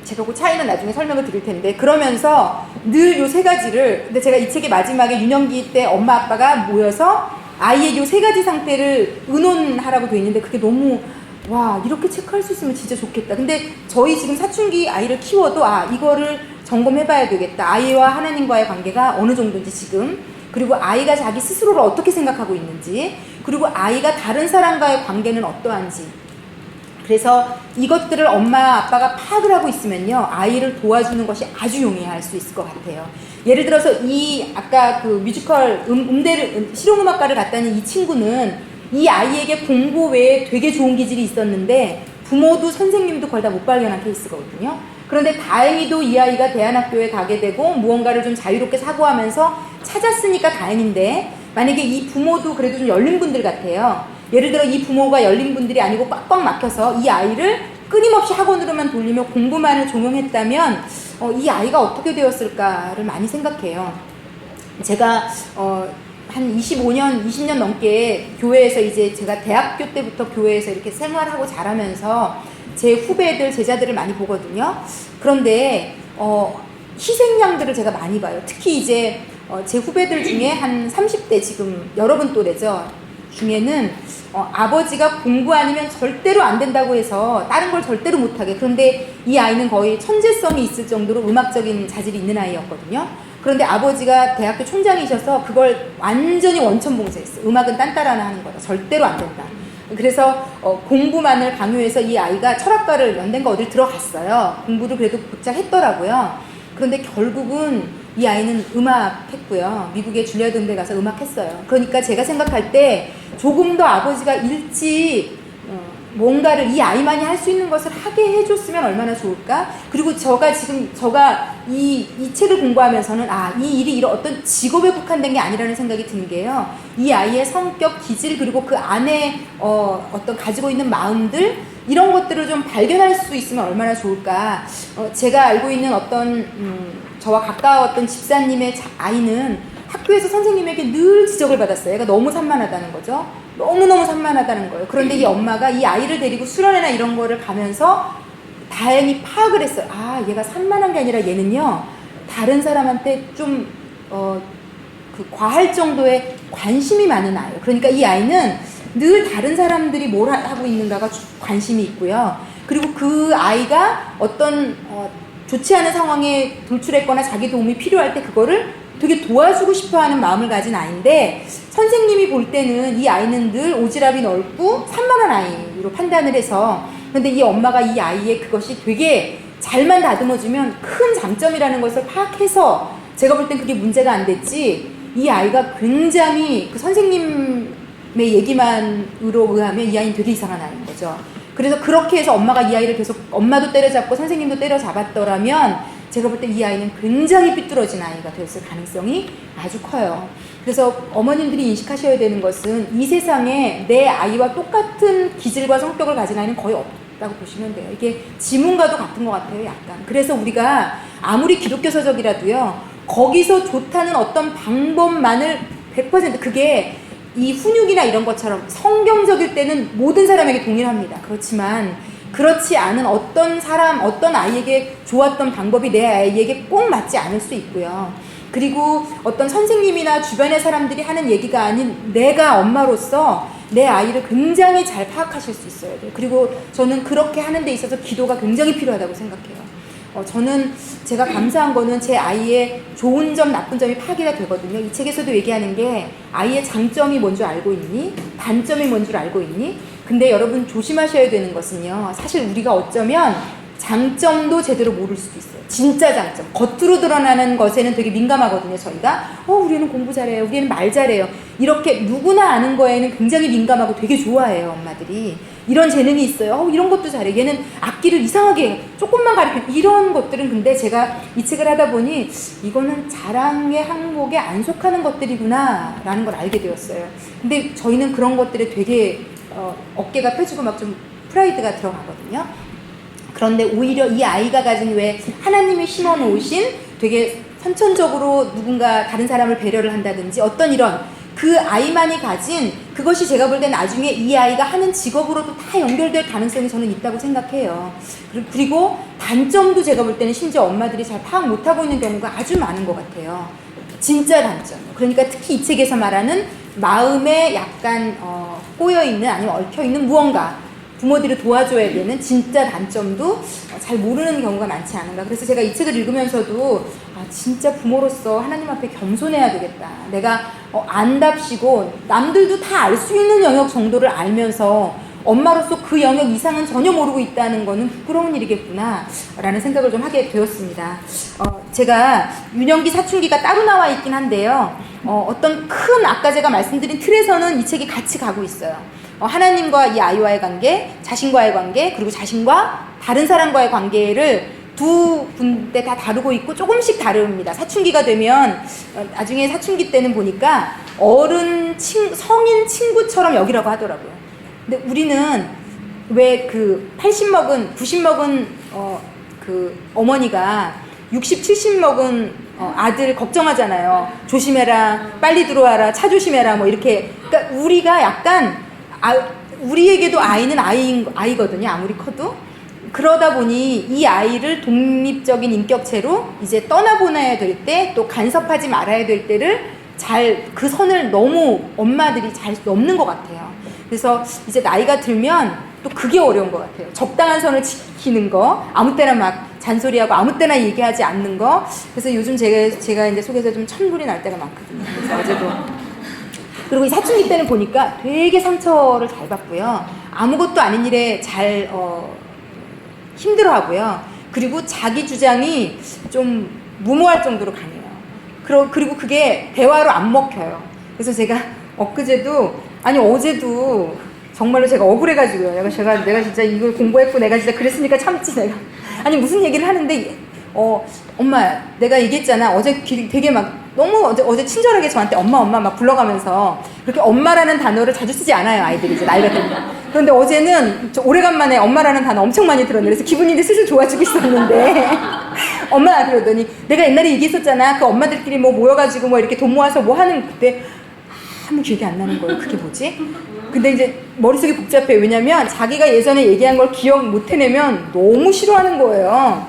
제가 그 차이는 나중에 설명을 드릴 텐데 그러면서 늘 요 세 가지를 근데 제가 이 책의 마지막에 유년기 때 엄마 아빠가 모여서 아이의 요 세 가지 상태를 의논하라고 돼 있는데 그게 너무 와 이렇게 체크할 수 있으면 진짜 좋겠다. 근데 저희 지금 사춘기 아이를 키워도 이거를 점검해봐야 되겠다. 아이와 하나님과의 관계가 어느 정도인지 지금 그리고 아이가 자기 스스로를 어떻게 생각하고 있는지 그리고 아이가 다른 사람과의 관계는 어떠한지 그래서 이것들을 엄마 아빠가 파악을 하고 있으면요 아이를 도와주는 것이 아주 용이할 수 있을 것 같아요. 예를 들어서 이 아까 그 뮤지컬 음대를 실용음악과를 갔다는 이 친구는 이 아이에게 공부 외에 되게 좋은 기질이 있었는데 부모도 선생님도 거의 다 못 발견한 케이스거든요. 그런데 다행히도 이 아이가 대안학교에 가게 되고 무언가를 좀 자유롭게 사고하면서 찾았으니까 다행인데, 만약에 이 부모도 그래도 좀 열린 분들 같아요. 예를 들어 이 부모가 열린 분들이 아니고 꽉꽉 막혀서 이 아이를 끊임없이 학원으로만 돌리며 공부만을 종용했다면 이 아이가 어떻게 되었을까를 많이 생각해요. 제가 한 25년, 20년 넘게 교회에서, 이제 제가 대학교 때부터 교회에서 이렇게 생활하고 자라면서 제 후배들, 제자들을 많이 보거든요. 그런데 희생양들을 제가 많이 봐요. 특히 이제 제 후배들 중에 한 30대, 지금 여러분 또래죠, 중에는 아버지가 공부 아니면 절대로 안 된다고 해서 다른 걸 절대로 못하게, 그런데 이 아이는 거의 천재성이 있을 정도로 음악적인 자질이 있는 아이였거든요. 그런데 아버지가 대학교 총장이셔서 그걸 완전히 원천봉쇄했어요. 음악은 딴따라나 하는 거다, 절대로 안 된다. 그래서 공부만을 강요해서 이 아이가 철학과를 연대인가 어딜 들어갔어요. 공부를 그래도 곧잘 했더라고요. 그런데 결국은 이 아이는 음악했고요. 미국의 줄리아드 음대 가서 음악했어요. 그러니까 제가 생각할 때 조금 더 아버지가 일찍 뭔가를 이 아이만이 할 수 있는 것을 하게 해줬으면 얼마나 좋을까? 그리고 제가 이 책을 공부하면서는 이 일이 이런 어떤 직업에 국한된 게 아니라는 생각이 드는 게요. 이 아이의 성격, 기질, 그리고 그 안에 어떤 가지고 있는 마음들, 이런 것들을 좀 발견할 수 있으면 얼마나 좋을까? 제가 알고 있는 어떤 저와 가까웠던 집사님의 아이는 학교에서 선생님에게 늘 지적을 받았어요. 얘가 너무 산만하다는 거죠. 너무너무 산만하다는 거예요. 그런데 이 엄마가 이 아이를 데리고 수련회나 이런 거를 가면서 다행히 파악을 했어요. 얘가 산만한 게 아니라 얘는요, 다른 사람한테 좀 과할 정도의 관심이 많은 아이예요. 그러니까 이 아이는 늘 다른 사람들이 뭘 하고 있는가가 관심이 있고요. 그리고 그 아이가 어떤 좋지 않은 상황에 돌출했거나 자기 도움이 필요할 때 그거를 되게 도와주고 싶어하는 마음을 가진 아이인데, 선생님이 볼 때는 이 아이는 늘 오지랖이 넓고 산만한 아이로 판단을 해서, 그런데 이 엄마가 이 아이의 그것이 되게 잘만 다듬어주면 큰 장점이라는 것을 파악해서, 제가 볼 땐 그게 문제가 안 됐지, 이 아이가 굉장히 그 선생님의 얘기만으로 의하면 이 아이는 되게 이상한 아이인 거죠. 그래서 그렇게 해서 엄마가 이 아이를 계속, 엄마도 때려잡고 선생님도 때려잡았더라면 제가 볼 때 이 아이는 굉장히 삐뚤어진 아이가 됐을 가능성이 아주 커요. 그래서 어머님들이 인식하셔야 되는 것은 이 세상에 내 아이와 똑같은 기질과 성격을 가진 아이는 거의 없다고 보시면 돼요. 이게 지문과도 같은 것 같아요, 약간. 그래서 우리가 아무리 기독교 서적이라도요, 거기서 좋다는 어떤 방법만을 100% 그게 이 훈육이나 이런 것처럼 성경적일 때는 모든 사람에게 동일합니다. 그렇지만 그렇지 않은 어떤 사람, 어떤 아이에게 좋았던 방법이 내 아이에게 꼭 맞지 않을 수 있고요. 그리고 어떤 선생님이나 주변의 사람들이 하는 얘기가 아닌 내가 엄마로서 내 아이를 굉장히 잘 파악하실 수 있어야 돼요. 그리고 저는 그렇게 하는 데 있어서 기도가 굉장히 필요하다고 생각해요. 저는 제가 감사한 거는 제 아이의 좋은 점, 나쁜 점이 파악이 되거든요. 이 책에서도 얘기하는 게 아이의 장점이 뭔 줄 알고 있니? 단점이 뭔 줄 알고 있니? 근데 여러분 조심하셔야 되는 것은요, 사실 우리가 어쩌면 장점도 제대로 모를 수도 있어요. 진짜 장점, 겉으로 드러나는 것에는 되게 민감하거든요. 저희가 우리는 공부 잘해요, 우리는 말 잘해요, 이렇게 누구나 아는 거에는 굉장히 민감하고 되게 좋아해요. 엄마들이 이런 재능이 있어요, 이런 것도 잘해, 얘는 악기를 이상하게 조금만 가르쳐, 이런 것들은. 근데 제가 이 책을 하다 보니 이거는 자랑의 항목에 안 속하는 것들이구나 라는 걸 알게 되었어요. 근데 저희는 그런 것들에 되게 어깨가 펴지고 막 좀 프라이드가 들어가거든요. 그런데 오히려 이 아이가 가진, 왜 하나님이 심어 놓으신 되게 선천적으로 누군가 다른 사람을 배려를 한다든지 어떤 이런 그 아이만이 가진 그것이, 제가 볼 때 나중에 이 아이가 하는 직업으로도 다 연결될 가능성이 저는 있다고 생각해요. 그리고 단점도 제가 볼 때는 심지어 엄마들이 잘 파악 못하고 있는 경우가 아주 많은 것 같아요. 진짜 단점. 그러니까 특히 이 책에서 말하는 마음에 약간 꼬여있는, 아니면 얽혀있는 무언가, 부모들이 도와줘야 되는 진짜 단점도 잘 모르는 경우가 많지 않은가. 그래서 제가 이 책을 읽으면서도 진짜 부모로서 하나님 앞에 겸손해야 되겠다. 내가 안답시고 남들도 다 알 수 있는 영역 정도를 알면서 엄마로서 그 영역 이상은 전혀 모르고 있다는 거는 부끄러운 일이겠구나 라는 생각을 좀 하게 되었습니다. 제가 유년기 사춘기가 따로 나와 있긴 한데요, 어떤 큰, 아까 제가 말씀드린 틀에서는 이 책이 같이 가고 있어요. 하나님과 이 아이와의 관계, 자신과의 관계, 그리고 자신과 다른 사람과의 관계를 두 군데 다 다르고 있고 조금씩 다릅니다. 사춘기가 되면 나중에 사춘기 때는 보니까 성인 친구처럼 여기라고 하더라고요. 근데 우리는 왜 그 80 먹은 90 먹은 그 어머니가 60, 70 먹은 아들 걱정하잖아요. 조심해라, 빨리 들어와라, 차 조심해라, 뭐 이렇게. 그러니까 우리가 약간 우리에게도 아이는 아이거든요. 아무리 커도. 그러다 보니 이 아이를 독립적인 인격체로 이제 떠나보내야 될 때, 또 간섭하지 말아야 될 때를 그 선을 너무 엄마들이 잘 넘는 것 같아요. 그래서 이제 나이가 들면 또 그게 어려운 것 같아요. 적당한 선을 지키는 거, 아무 때나 막 잔소리하고 아무 때나 얘기하지 않는 거. 그래서 요즘 제가 이제 속에서 좀 천불이 날 때가 많거든요. 그래서 어제도. 그리고 이 사춘기 때는 보니까 되게 상처를 잘 받고요. 아무것도 아닌 일에 잘 힘들어하고요. 그리고 자기 주장이 좀 무모할 정도로 강해요. 그리고 그게 대화로 안 먹혀요. 그래서 제가 어제도 정말로 제가 억울해가지고요. 내가 진짜 이걸 공부했고 내가 진짜 그랬으니까 참지 내가. 아니 무슨 얘기를 하는데 엄마 내가 얘기했잖아. 어제 되게 막 너무 어제 친절하게 저한테 엄마 막 불러가면서 그렇게 엄마라는 단어를 자주 쓰지 않아요. 아이들이 이제 나이가 들면. 그런데 어제는 오래간만에 엄마라는 단어 엄청 많이 들었는데 그래서 기분이 이제 슬슬 좋아지고 있었는데 엄마 그러더니 내가 옛날에 얘기했었잖아. 그 엄마들끼리 뭐 모여가지고 뭐 이렇게 돈 모아서 뭐 하는 그때 아무 기억이 안 나는 거예요. 그게 뭐지? 근데 이제 머릿속이 복잡해요. 왜냐면 자기가 예전에 얘기한 걸 기억 못 해내면 너무 싫어하는 거예요.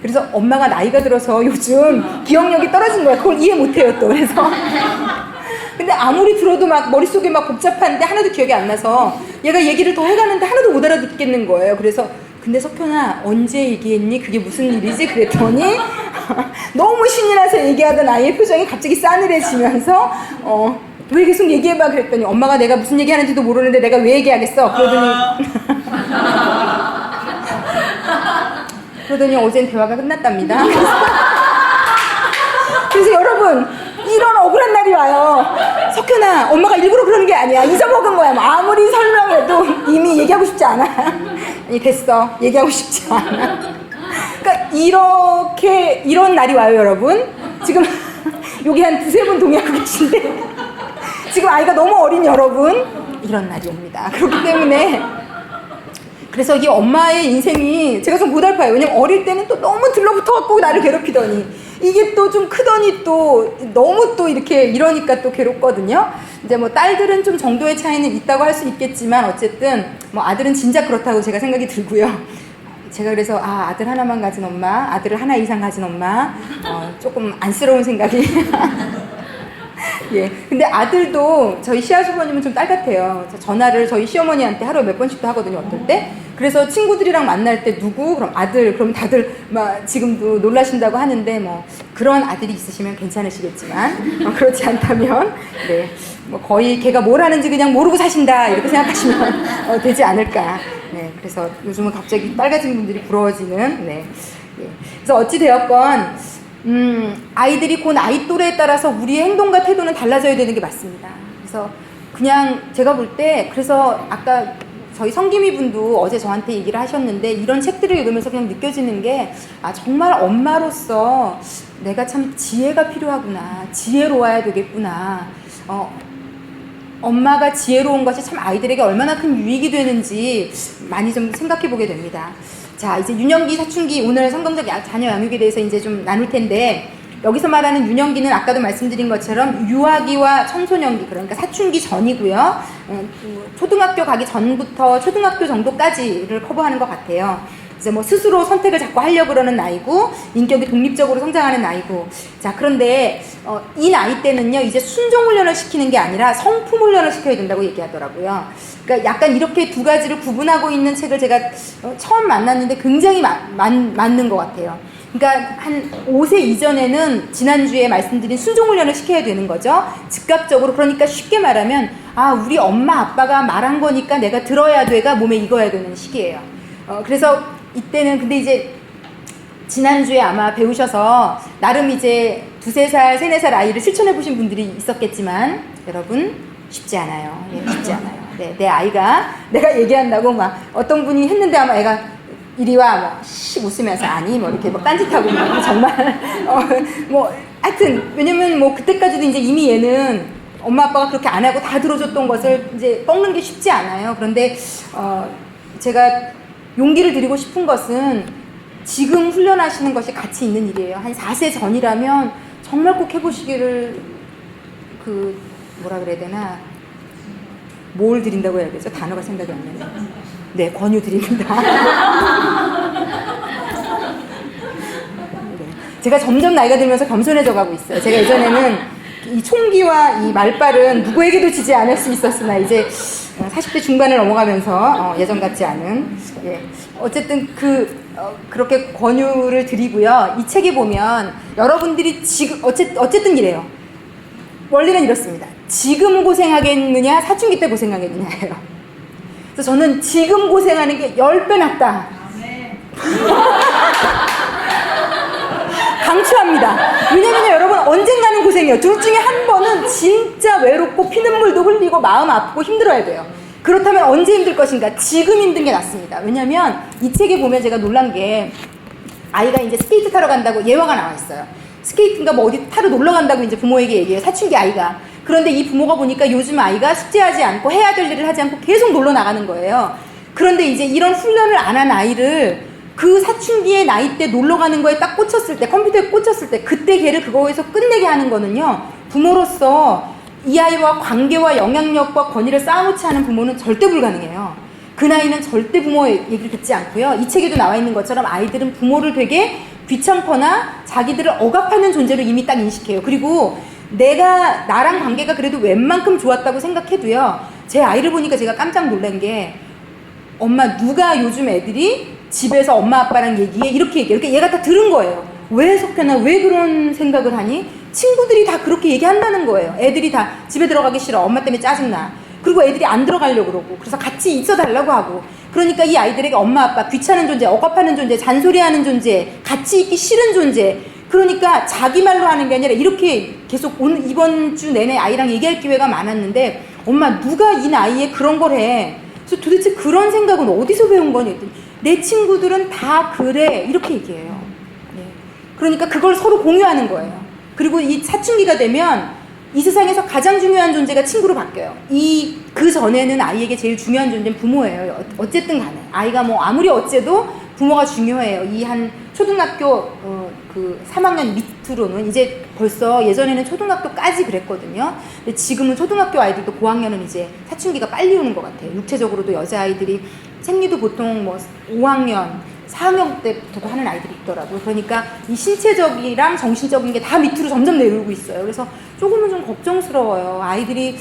그래서 엄마가 나이가 들어서 요즘 기억력이 떨어진 거야. 그걸 이해 못 해요, 또. 그래서. 근데 아무리 들어도 막 머릿속에 막 복잡한데 하나도 기억이 안 나서 얘가 얘기를 더 해가는데 하나도 못 알아듣겠는 거예요. 그래서 근데 석현아 언제 얘기했니? 그게 무슨 일이지? 그랬더니 너무 신이 나서 얘기하던 아이의 표정이 갑자기 싸늘해지면서 왜 계속 얘기해봐? 그랬더니 엄마가 내가 무슨 얘기하는지도 모르는데 내가 왜 얘기하겠어? 그러더니 어제는 대화가 끝났답니다. 그래서 여러분 이런 억울한 날이 와요. 석현아 엄마가 일부러 그러는 게 아니야. 잊어먹은 거야. 아무리 설명해도 이미 얘기하고 싶지 않아. 아니 됐어. 얘기하고 싶지 않아. 그러니까 이런 날이 와요 여러분. 지금 여기 한 2-3분 동의하고 계신데 지금 아이가 너무 어린 여러분 이런 날이 옵니다. 그렇기 때문에 그래서 이 엄마의 인생이 제가 좀 고달파요. 왜냐면 어릴 때는 또 너무 들러붙어갖고 나를 괴롭히더니 이게 또 좀 크더니 또 너무 또 이러니까 또 괴롭거든요. 이제 뭐 딸들은 좀 정도의 차이는 있다고 할 수 있겠지만 어쨌든 뭐 아들은 진짜 그렇다고 제가 생각이 들고요. 제가 그래서 아들 하나만 가진 엄마, 아들을 하나 이상 가진 엄마 조금 안쓰러운 생각이 예. 근데 아들도 저희 시아주버님은 좀 딸 같아요. 전화를 저희 시어머니한테 하루에 몇 번씩도 하거든요, 어떨 때. 그래서 친구들이랑 만날 때 누구? 그럼 아들. 그럼 다들 막 지금도 놀라신다고 하는데 뭐 그런 아들이 있으시면 괜찮으시겠지만 그렇지 않다면 네. 뭐 거의 걔가 뭘 하는지 그냥 모르고 사신다 이렇게 생각하시면 되지 않을까. 네. 그래서 요즘은 갑자기 딸 가진 분들이 부러워지는 네. 예. 그래서 어찌 되었건 아이들이 곧 아이 또래에 따라서 우리의 행동과 태도는 달라져야 되는 게 맞습니다. 그래서 그냥 제가 볼 때 그래서 아까 저희 성기미 분도 어제 저한테 얘기를 하셨는데 이런 책들을 읽으면서 그냥 느껴지는 게 정말 엄마로서 내가 참 지혜가 필요하구나. 지혜로워야 되겠구나. 엄마가 지혜로운 것이 참 아이들에게 얼마나 큰 유익이 되는지 많이 좀 생각해 보게 됩니다. 자, 이제 유년기, 사춘기, 오늘 성경적 자녀 양육에 대해서 이제 좀 나눌 텐데, 여기서 말하는 유년기는 아까도 말씀드린 것처럼 유아기와 청소년기, 그러니까 사춘기 전이고요. 초등학교 가기 전부터 초등학교 정도까지를 커버하는 것 같아요. 이제 뭐 스스로 선택을 자꾸 하려고 그러는 나이고, 인격이 독립적으로 성장하는 나이고. 자, 그런데, 이 나이 때는요, 이제 순종훈련을 시키는 게 아니라 성품훈련을 시켜야 된다고 얘기하더라고요. 그러니까 약간 이렇게 두 가지를 구분하고 있는 책을 제가 처음 만났는데 굉장히 맞는 것 같아요. 그러니까 한 5세 이전에는 지난주에 말씀드린 순종훈련을 시켜야 되는 거죠. 즉각적으로. 그러니까 쉽게 말하면 우리 엄마 아빠가 말한 거니까 내가 들어야 돼가 몸에 익어야 되는 시기예요. 그래서 이때는 근데 이제 지난주에 아마 배우셔서 나름 이제 2-3살, 3-4살 아이를 실천해 보신 분들이 있었겠지만 여러분 쉽지 않아요. 예, 쉽지 않아요. 네, 내 아이가 내가 얘기한다고 막 어떤 분이 했는데 아마 애가 이리 와, 씩 웃으면서, 아니, 이렇게 딴짓하고, 정말, 하여튼, 왜냐면 그때까지도 이제 이미 얘는 엄마 아빠가 그렇게 안 하고 다 들어줬던 것을 이제 꺾는 게 쉽지 않아요. 그런데, 제가 용기를 드리고 싶은 것은 지금 훈련하시는 것이 가치 있는 일이에요. 한 4세 전이라면 정말 꼭 해보시기를, 뭐라 그래야 되나, 뭘 드린다고 해야 되죠? 단어가 생각이 안 나요. 네, 권유 드립니다. 네. 제가 점점 나이가 들면서 겸손해져 가고 있어요. 제가 예전에는 이 총기와 이 말발은 누구에게도 지지 않을 수 있었으나 이제 40대 중반을 넘어가면서 예전 같지 않은, 예. 어쨌든 그렇게 권유를 드리고요. 이 책에 보면 여러분들이 지금 어쨌든 이래요. 원리는 이렇습니다. 지금 고생하겠느냐, 사춘기 때 고생하겠느냐예요. 그래서 저는 지금 고생하는 게 10배 낫다. 강추합니다. 왜냐면 여러분 언젠가는 고생해요. 둘 중에 한 번은 진짜 외롭고 피눈물도 흘리고 마음 아프고 힘들어야 돼요. 그렇다면 언제 힘들 것인가? 지금 힘든 게 낫습니다. 왜냐면 이 책에 보면 제가 놀란 게 아이가 이제 스케이트 타러 간다고 예화가 나와 있어요. 스케이트인가 어디 타러 놀러 간다고 이제 부모에게 얘기해요. 사춘기 아이가. 그런데 이 부모가 보니까 요즘 아이가 숙제하지 않고 해야 될 일을 하지 않고 계속 놀러 나가는 거예요. 그런데 이제 이런 훈련을 안 한 아이를 그 사춘기의 나이 때 놀러 가는 거에 딱 꽂혔을 때, 컴퓨터에 꽂혔을 때 그때 걔를 그거에서 끝내게 하는 거는요, 부모로서 이 아이와 관계와 영향력과 권위를 쌓아놓지 않은 부모는 절대 불가능해요. 그 나이는 절대 부모의 얘기를 듣지 않고요. 이 책에도 나와 있는 것처럼 아이들은 부모를 되게 귀찮거나 자기들을 억압하는 존재로 이미 딱 인식해요. 그리고 나랑 관계가 그래도 웬만큼 좋았다고 생각해도요, 제 아이를 보니까 제가 깜짝 놀란 게, 엄마 누가 요즘 애들이 집에서 엄마 아빠랑 얘기해? 이렇게 얘기해. 이렇게 얘가 다 들은 거예요. 왜 석현아, 왜 그런 생각을 하니? 친구들이 다 그렇게 얘기한다는 거예요. 애들이 다 집에 들어가기 싫어. 엄마 때문에 짜증나. 그리고 애들이 안 들어가려고 그러고, 그래서 같이 있어 달라고 하고. 그러니까 이 아이들에게 엄마 아빠 귀찮은 존재, 억압하는 존재, 잔소리하는 존재, 같이 있기 싫은 존재, 그러니까 자기 말로 하는 게 아니라 이렇게 계속 이번 주 내내 아이랑 얘기할 기회가 많았는데, 엄마 누가 이 나이에 그런 걸 해? 그래서 도대체 그런 생각은 어디서 배운 거니? 내 친구들은 다 그래, 이렇게 얘기해요. 네. 그러니까 그걸 서로 공유하는 거예요. 그리고 이 사춘기가 되면 이 세상에서 가장 중요한 존재가 친구로 바뀌어요. 그 전에는 아이에게 제일 중요한 존재는 부모예요. 어쨌든 간에 아이가 아무리 어째도 부모가 중요해요. 이 한 초등학교 3학년 밑으로는 이제 벌써, 예전에는 초등학교까지 그랬거든요. 근데 지금은 초등학교 아이들도 고학년은 이제 사춘기가 빨리 오는 것 같아요. 육체적으로도 여자아이들이 생리도 보통 5학년, 4학년 때부터도 하는 아이들이 있더라고요. 그러니까 이 신체적이랑 정신적인 게 다 밑으로 점점 내려오고 있어요. 그래서 조금은 좀 걱정스러워요. 아이들이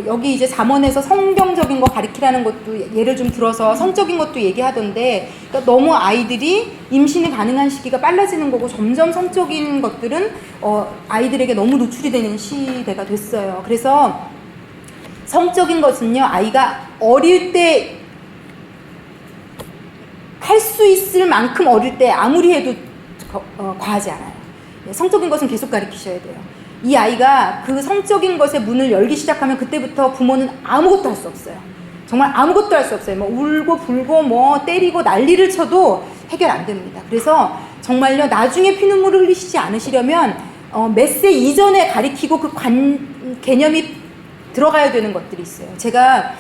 여기 이제 잠언에서 성경적인 거 가르치라는 것도 예를 좀 들어서 성적인 것도 얘기하던데, 그러니까 너무 아이들이 임신이 가능한 시기가 빨라지는 거고 점점 성적인 것들은 아이들에게 너무 노출이 되는 시대가 됐어요. 그래서 성적인 것은요, 아이가 어릴 때 할 수 있을 만큼 어릴 때 아무리 해도 과하지 않아요. 성적인 것은 계속 가르치셔야 돼요. 이 아이가 그 성적인 것에 문을 열기 시작하면 그때부터 부모는 아무것도 할 수 없어요. 정말 아무것도 할 수 없어요. 울고 불고 때리고 난리를 쳐도 해결 안 됩니다. 그래서 정말요, 나중에 피눈물을 흘리시지 않으시려면 몇 세 이전에 가르치고 그 개념이 들어가야 되는 것들이 있어요. 제가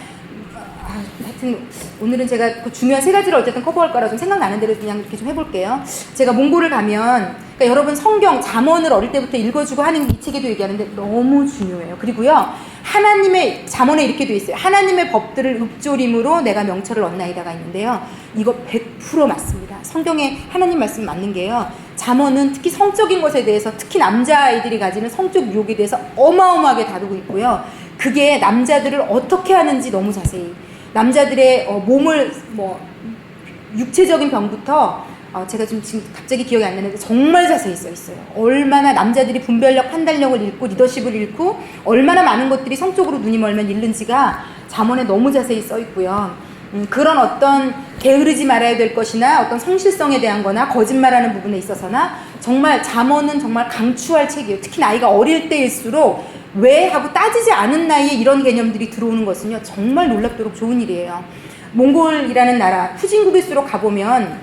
하여튼 오늘은 제가 그 중요한 3가지를 어쨌든 커버할 거라 좀 생각나는 대로 그냥 이렇게 좀 해볼게요. 제가 몽골을 가면, 그러니까 여러분 성경, 잠언을 어릴 때부터 읽어주고 하는 이 책에도 얘기하는데 너무 중요해요. 그리고요, 하나님의, 잠언에 이렇게 돼 있어요. 하나님의 법들을 읊조림으로 내가 명철을 얻나이다가 있는데요. 이거 100% 맞습니다. 성경에 하나님 말씀 맞는 게요. 잠언은 특히 성적인 것에 대해서, 특히 남자아이들이 가지는 성적 유혹에 대해서 어마어마하게 다루고 있고요. 그게 남자들을 어떻게 하는지 너무 자세히, 남자들의 몸을 육체적인 병부터 제가 지금 갑자기 기억이 안 나는데 정말 자세히 써 있어요. 얼마나 남자들이 분별력, 판단력을 잃고 리더십을 잃고 얼마나 많은 것들이 성적으로 눈이 멀면 잃는지가 잠언에 너무 자세히 써 있고요. 그런 어떤 게으르지 말아야 될 것이나 어떤 성실성에 대한 거나 거짓말하는 부분에 있어서나 정말 잠언은 정말 강추할 책이에요. 특히 나이가 어릴 때일수록 왜 하고 따지지 않은 나이에 이런 개념들이 들어오는 것은요, 정말 놀랍도록 좋은 일이에요. 몽골이라는 나라, 후진국일수록 가보면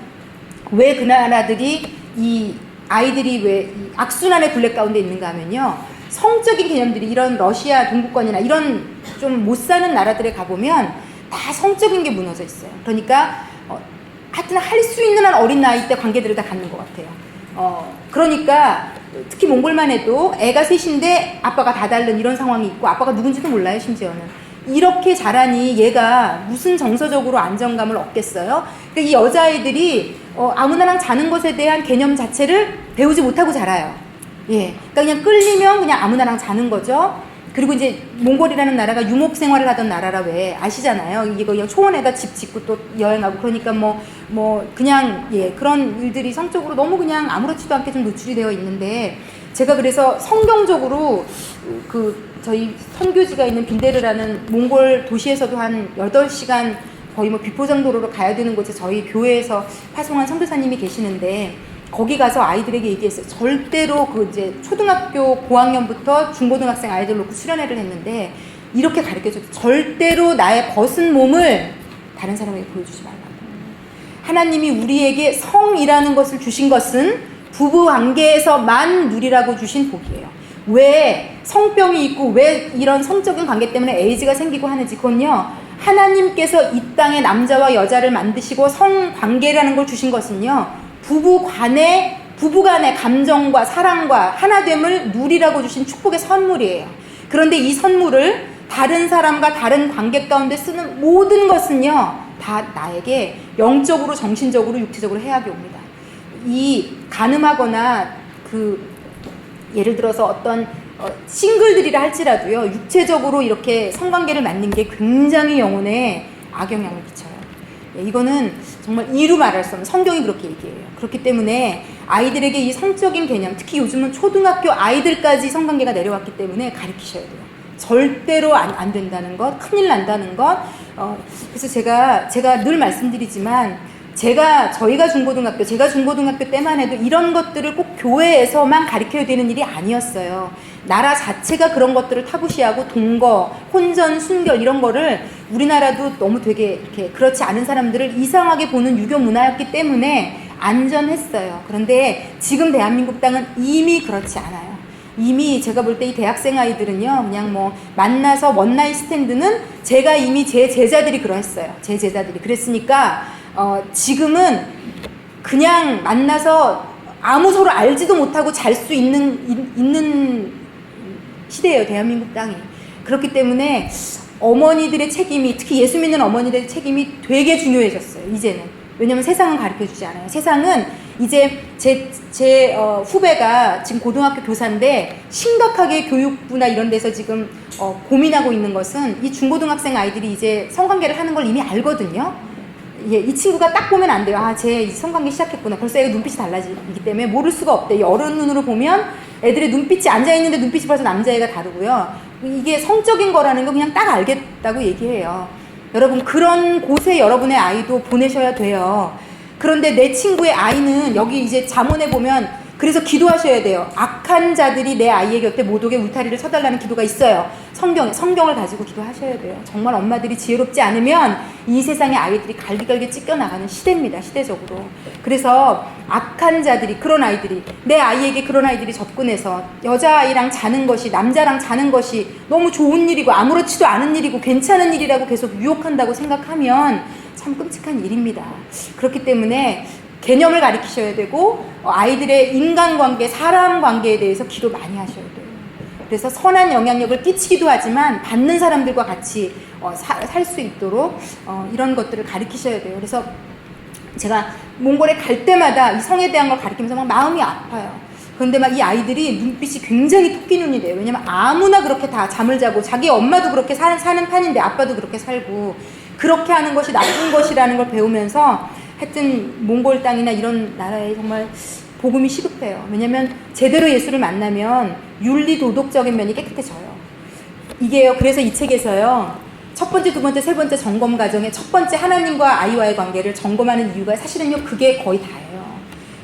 왜 그 나라들이 이 아이들이 왜 이 악순환의 굴레 가운데 있는가 하면요. 성적인 개념들이 이런 러시아 동구권이나 이런 좀 못 사는 나라들에 가보면 다 성적인 게 무너져 있어요. 그러니까 하여튼 할 수 있는 한 어린 나이 때 관계들을 다 갖는 것 같아요. 그러니까 특히 몽골만 해도 애가 셋인데 아빠가 다 다른 이런 상황이 있고 아빠가 누군지도 몰라요. 심지어는. 이렇게 자라니 얘가 무슨 정서적으로 안정감을 얻겠어요? 그러니까 이 여자아이들이 아무나랑 자는 것에 대한 개념 자체를 배우지 못하고 자라요. 예, 그러니까 그냥 끌리면 그냥 아무나랑 자는 거죠. 그리고 이제 몽골이라는 나라가 유목 생활을 하던 나라라 왜 아시잖아요. 이거 그냥 초원에다 집 짓고 또 여행하고 그러니까 그냥 예 그런 일들이 성적으로 너무 그냥 아무렇지도 않게 좀 노출이 되어 있는데 제가 그래서 성경적으로 저희 선교지가 있는 빈데르라는 몽골 도시에서도 한 8시간 거의 비포장도로로 가야 되는 곳에 저희 교회에서 파송한 선교사님이 계시는데 거기 가서 아이들에게 얘기했어요. 절대로 이제 초등학교 고학년부터 중고등학생 아이들 놓고 수련회를 했는데 이렇게 가르쳐줘요. 절대로 나의 벗은 몸을 다른 사람에게 보여주지 말라고. 하나님이 우리에게 성이라는 것을 주신 것은 부부 관계에서만 누리라고 주신 복이에요. 왜 성병이 있고 왜 이런 성적인 관계 때문에 에이즈가 생기고 하는지 그건요. 하나님께서 이 땅에 남자와 여자를 만드시고 성관계라는 걸 주신 것은요. 부부간의 감정과 사랑과 하나됨을 누리라고 주신 축복의 선물이에요. 그런데 이 선물을 다른 사람과 다른 관계 가운데 쓰는 모든 것은요. 다 나에게 영적으로 정신적으로 육체적으로 해악이 옵니다. 이 가늠하거나 예를 들어서 어떤 싱글들이라 할지라도요. 육체적으로 이렇게 성관계를 맺는 게 굉장히 영혼에 악영향을 끼쳐요. 이거는 정말 이루 말할 수 없는 성경이 그렇게 얘기해요. 그렇기 때문에 아이들에게 이 성적인 개념, 특히 요즘은 초등학교 아이들까지 성관계가 내려왔기 때문에 가르치셔야 돼요. 절대로 안 된다는 것, 큰일 난다는 것. 그래서 제가 늘 말씀드리지만 제가 중고등학교 때만 해도 이런 것들을 꼭 교회에서만 가르쳐야 되는 일이 아니었어요. 나라 자체가 그런 것들을 타부시하고 동거, 혼전, 순결 이런 거를 우리나라도 너무 되게 이렇게 그렇지 않은 사람들을 이상하게 보는 유교 문화였기 때문에 안전했어요. 그런데 지금 대한민국 땅은 이미 그렇지 않아요. 이미 제가 볼 때 이 대학생 아이들은요, 그냥 만나서 원나잇 스탠드는 제가 이미 제 제자들이 그러했어요. 제 제자들이. 그랬으니까, 지금은 그냥 만나서 아무 서로 알지도 못하고 잘 수 있는 시대예요, 대한민국 땅이. 그렇기 때문에 어머니들의 책임이, 특히 예수 믿는 어머니들의 책임이 되게 중요해졌어요, 이제는. 왜냐면 세상은 가르쳐 주지 않아요. 세상은 이제 제 후배가 지금 고등학교 교사인데 심각하게 교육부나 이런 데서 지금 고민하고 있는 것은 이 중고등학생 아이들이 이제 성관계를 하는 걸 이미 알거든요. 예, 이 친구가 딱 보면 안 돼요. 쟤 성관계 시작했구나. 벌써 애가 눈빛이 달라지기 때문에 모를 수가 없대. 어른 눈으로 보면 애들의 눈빛이 앉아있는데 눈빛이 벌써 남자애가 다르고요. 이게 성적인 거라는 거 그냥 딱 알겠다고 얘기해요. 여러분, 그런 곳에 여러분의 아이도 보내셔야 돼요. 그런데 내 친구의 아이는 여기 이제 잠언에 보면 그래서 기도하셔야 돼요. 악한 자들이 내 아이의 곁에 못 오게 울타리를 쳐달라는 기도가 있어요. 성경을 가지고 기도하셔야 돼요. 정말 엄마들이 지혜롭지 않으면 이 세상의 아이들이 갈기갈기 찢겨나가는 시대입니다. 시대적으로. 그래서 악한 자들이, 그런 아이들이, 내 아이에게 그런 아이들이 접근해서 여자아이랑 자는 것이, 남자랑 자는 것이 너무 좋은 일이고 아무렇지도 않은 일이고 괜찮은 일이라고 계속 유혹한다고 생각하면 참 끔찍한 일입니다. 그렇기 때문에 개념을 가르치셔야 되고 아이들의 인간관계, 사람 관계에 대해서 기도 많이 하셔야 돼요. 그래서 선한 영향력을 끼치기도 하지만 받는 사람들과 같이 살 수 있도록 이런 것들을 가르치셔야 돼요. 그래서 제가 몽골에 갈 때마다 이 성에 대한 걸 가르치면서 막 마음이 아파요. 그런데 막 이 아이들이 눈빛이 굉장히 토끼 눈이 돼요. 왜냐면 아무나 그렇게 다 잠을 자고 자기 엄마도 그렇게 사는 판인데 아빠도 그렇게 살고 그렇게 하는 것이 나쁜 것이라는 걸 배우면서 하여튼 몽골 땅이나 이런 나라에 정말 복음이 시급해요. 왜냐면 제대로 예수를 만나면 윤리 도덕적인 면이 깨끗해져요. 이게요. 그래서 이 책에서요. 첫 번째, 두 번째, 세 번째 점검 과정에 첫 번째 하나님과 아이와의 관계를 점검하는 이유가 사실은요. 그게 거의 다예요.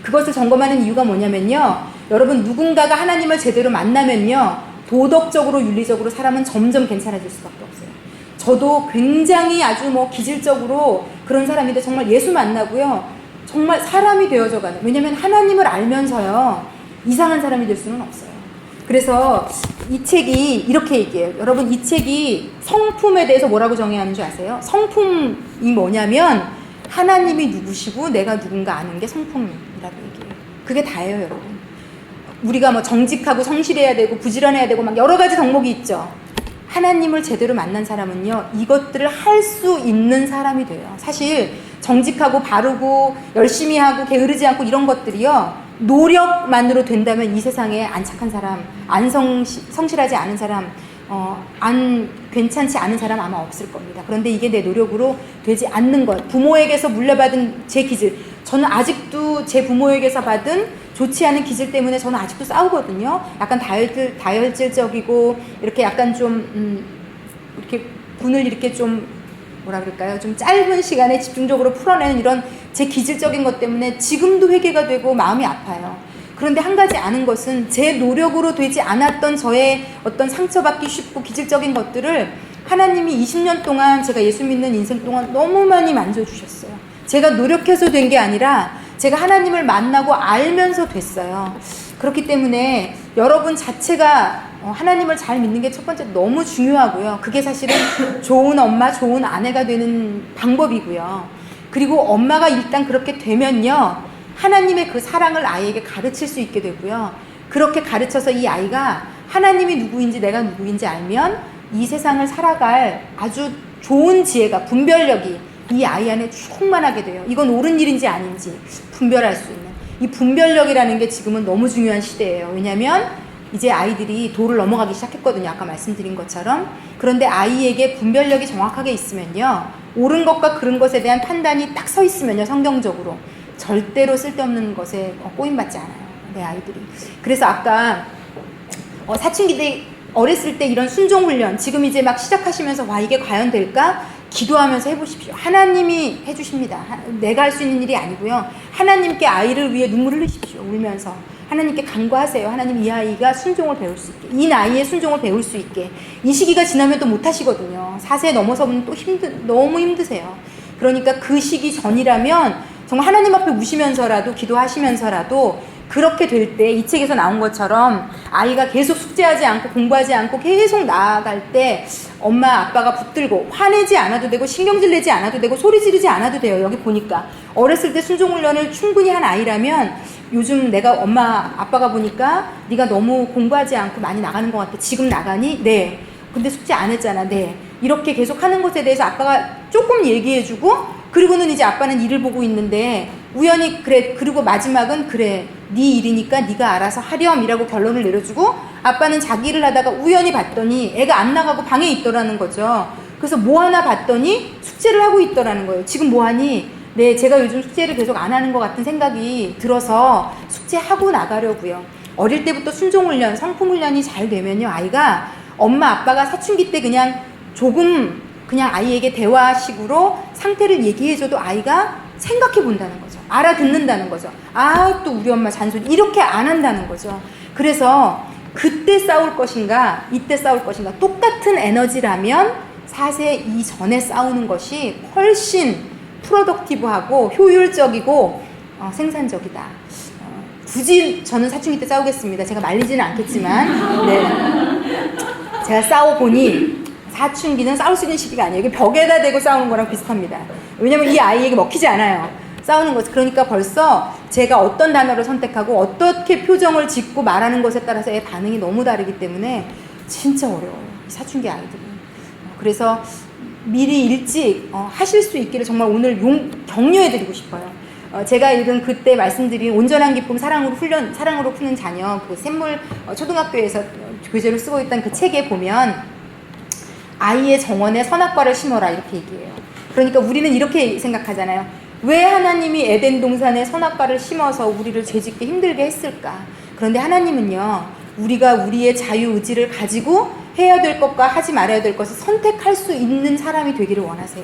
그것을 점검하는 이유가 뭐냐면요. 여러분 누군가가 하나님을 제대로 만나면요. 도덕적으로 윤리적으로 사람은 점점 괜찮아질 수밖에 없어요. 저도 굉장히 아주 기질적으로 그런 사람인데 정말 예수 만나고요. 정말 사람이 되어져 가는, 왜냐면 하나님을 알면서요 이상한 사람이 될 수는 없어요. 그래서 이 책이 이렇게 얘기해요. 여러분, 이 책이 성품에 대해서 뭐라고 정의하는 줄 아세요? 성품이 뭐냐면 하나님이 누구시고 내가 누군가 아는 게 성품이라고 얘기해요. 그게 다예요, 여러분. 우리가 뭐 정직하고 성실해야 되고 부지런해야 되고 막 여러 가지 덕목이 있죠. 하나님을 제대로 만난 사람은요, 이것들을 할 수 있는 사람이 돼요. 사실 정직하고 바르고 열심히 하고 게으르지 않고 이런 것들이요, 노력만으로 된다면 이 세상에 안 착한 사람, 안 성실하지 않은 사람, 안 괜찮지 않은 사람 아마 없을 겁니다. 그런데 이게 내 노력으로 되지 않는 것, 부모에게서 물려받은 제 기질, 저는 아직도 제 부모에게서 받은 좋지 않은 기질 때문에 저는 아직도 싸우거든요. 약간 다혈질적이고 이렇게 약간 좀 이렇게 분을 이렇게 좀 뭐라 그럴까요? 좀 짧은 시간에 집중적으로 풀어내는 이런 제 기질적인 것 때문에 지금도 회개가 되고 마음이 아파요. 그런데 한 가지 아는 것은 제 노력으로 되지 않았던 저의 어떤 상처받기 쉽고 기질적인 것들을 하나님이 20년 동안 제가 예수 믿는 인생 동안 너무 많이 만져주셨어요. 제가 노력해서 된 게 아니라 제가 하나님을 만나고 알면서 됐어요. 그렇기 때문에 여러분 자체가 하나님을 잘 믿는 게 첫 번째 너무 중요하고요. 그게 사실은 좋은 엄마, 좋은 아내가 되는 방법이고요. 그리고 엄마가 일단 그렇게 되면요, 하나님의 그 사랑을 아이에게 가르칠 수 있게 되고요. 그렇게 가르쳐서 이 아이가 하나님이 누구인지 내가 누구인지 알면 이 세상을 살아갈 아주 좋은 지혜가, 분별력이 이 아이 안에 충만하게 돼요. 이건 옳은 일인지 아닌지 분별할 수 있는 이 분별력이라는 게 지금은 너무 중요한 시대예요. 왜냐하면 이제 아이들이 도를 넘어가기 시작했거든요. 아까 말씀드린 것처럼. 그런데 아이에게 분별력이 정확하게 있으면요, 옳은 것과 그른 것에 대한 판단이 딱 서 있으면요, 성경적으로 절대로 쓸데없는 것에 꼬임받지 않아요, 내 아이들이. 그래서 아까 사춘기 때 어렸을 때 이런 순종훈련 지금 이제 막 시작하시면서 와 이게 과연 될까? 기도하면서 해보십시오. 하나님이 해주십니다. 내가 할 수 있는 일이 아니고요. 하나님께 아이를 위해 눈물 흘리십시오. 울면서 하나님께 간구하세요. 하나님, 이 아이가 순종을 배울 수 있게, 이 나이에 순종을 배울 수 있게. 이 시기가 지나면 또 못하시거든요. 4세 넘어서면 또 너무 힘드세요. 그러니까 그 시기 전이라면 정말 하나님 앞에 우시면서라도, 기도하시면서라도 그렇게 될 때 이 책에서 나온 것처럼 아이가 계속 숙제하지 않고 공부하지 않고 계속 나아갈 때 엄마 아빠가 붙들고 화내지 않아도 되고 신경질 내지 않아도 되고 소리 지르지 않아도 돼요. 여기 보니까 어렸을 때 순종훈련을 충분히 한 아이라면, 요즘 내가 엄마 아빠가 보니까 네가 너무 공부하지 않고 많이 나가는 것 같아. 지금 나가니? 네. 근데 숙제 안 했잖아. 네. 이렇게 계속 하는 것에 대해서 아빠가 조금 얘기해주고, 그리고는 이제 아빠는 일을 보고 있는데 우연히 그래, 그리고 마지막은 그래 네 일이니까 네가 알아서 하렴이라고 결론을 내려주고, 아빠는 자기 일을 하다가 우연히 봤더니 애가 안 나가고 방에 있더라는 거죠. 그래서 뭐 하나 봤더니 숙제를 하고 있더라는 거예요. 지금 뭐 하니? 네, 제가 요즘 숙제를 계속 안 하는 것 같은 생각이 들어서 숙제하고 나가려고요. 어릴 때부터 순종훈련, 성품훈련이 잘 되면요, 아이가 엄마 아빠가 사춘기 때 그냥 조금 그냥 아이에게 대화식으로 상태를 얘기해줘도 아이가 생각해 본다는 거죠. 알아듣는다는 거죠. 아, 또 우리 엄마 잔소리, 이렇게 안 한다는 거죠. 그래서 그때 싸울 것인가 이때 싸울 것인가, 똑같은 에너지라면 4세 이전에 싸우는 것이 훨씬 프로덕티브하고 효율적이고 생산적이다. 굳이 저는 사춘기 때 싸우겠습니다. 제가 말리지는 않겠지만, 네, 제가 싸워보니 사춘기는 싸울 수 있는 시기가 아니에요. 이게 벽에다 대고 싸우는 거랑 비슷합니다. 왜냐면 이 아이에게 먹히지 않아요, 싸우는 것이. 그러니까 벌써 제가 어떤 단어를 선택하고 어떻게 표정을 짓고 말하는 것에 따라서 애 반응이 너무 다르기 때문에 진짜 어려워요, 이 사춘기 아이들은. 그래서 미리 일찍 하실 수 있기를 정말 오늘 격려해드리고 싶어요. 제가 읽은 그때 말씀드린 온전한 기쁨 사랑으로 푸는 자녀, 그 샘물 초등학교에서 교재로 쓰고 있던 그 책에 보면 아이의 정원에 선악과를 심어라 이렇게 얘기해요. 그러니까 우리는 이렇게 생각하잖아요. 왜 하나님이 에덴 동산에 선악과를 심어서 우리를 죄짓게 힘들게 했을까? 그런데 하나님은요, 우리가 우리의 자유의지를 가지고 해야 될 것과 하지 말아야 될 것을 선택할 수 있는 사람이 되기를 원하세요.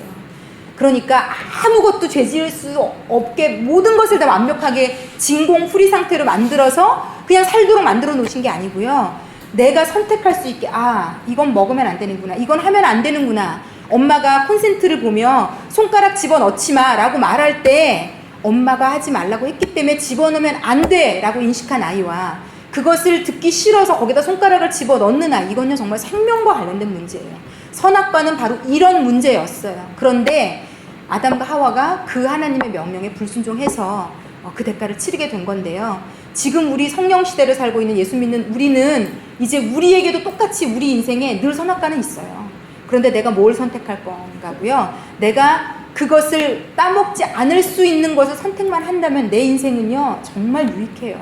그러니까 아무것도 죄지을 수 없게 모든 것을 다 완벽하게 진공프리 상태로 만들어서 그냥 살도록 만들어 놓으신 게 아니고요, 내가 선택할 수 있게, 아, 이건 먹으면 안 되는구나, 이건 하면 안 되는구나. 엄마가 콘센트를 보며 손가락 집어넣지 마 라고 말할 때 엄마가 하지 말라고 했기 때문에 집어넣으면 안 돼 라고 인식한 아이와 그것을 듣기 싫어서 거기다 손가락을 집어넣는 아이, 이건요 정말 생명과 관련된 문제예요. 선악과는 바로 이런 문제였어요. 그런데 아담과 하와가 그 하나님의 명령에 불순종해서 그 대가를 치르게 된 건데요. 지금 우리 성령 시대를 살고 있는 예수 믿는 우리는 이제 우리에게도 똑같이 우리 인생에 늘 선악과는 있어요. 그런데 내가 뭘 선택할 건가고요. 내가 그것을 따먹지 않을 수 있는 것을 선택만 한다면 내 인생은요 정말 유익해요.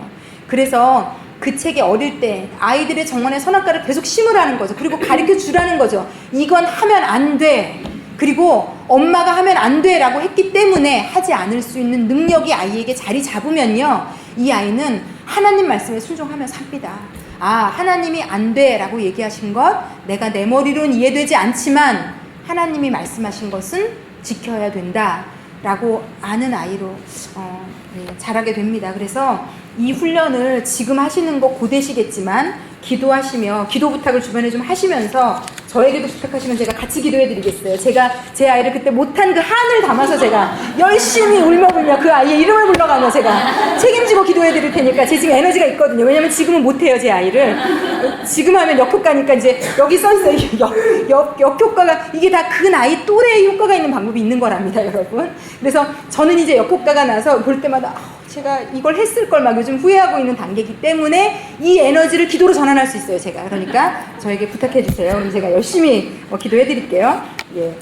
그래서 그 책에 어릴 때 아이들의 정원에 선악과를 계속 심으라는 거죠. 그리고 가르쳐 주라는 거죠. 이건 하면 안 돼. 그리고 엄마가 하면 안 돼 라고 했기 때문에 하지 않을 수 있는 능력이 아이에게 자리 잡으면요 이 아이는 하나님 말씀에 순종하며 삽니다. 아, 하나님이 안 돼 라고 얘기하신 것 내가 내 머리로는 이해되지 않지만 하나님이 말씀하신 것은 지켜야 된다 라고 아는 아이로 자라게 됩니다. 그래서 이 훈련을 지금 하시는 거 고되시겠지만 기도하시며 기도 부탁을 주변에 좀 하시면서 저에게도 부탁하시면 제가 같이 기도해 드리겠어요. 제가 제 아이를 그때 못한 그 한을 담아서 제가 열심히 울며불며 그 아이의 이름을 불러가며 제가 책임지고 기도해 드릴 테니까 제 지금 에너지가 있거든요. 왜냐면 지금은 못해요 제 아이를. 지금 하면 역효과니까 이제 여기 써있어요. 역효과가 이게 다 그 나이 또래의 효과가 있는 방법이 있는 거랍니다 여러분. 그래서 저는 이제 역효과가 나서 볼 때마다 제가 이걸 했을 걸 막 요즘 후회하고 있는 단계이기 때문에 이 에너지를 기도로 전환할 수 있어요 제가. 그러니까 저에게 부탁해 주세요. 그럼 제가 열심히 기도해 드릴게요. 예.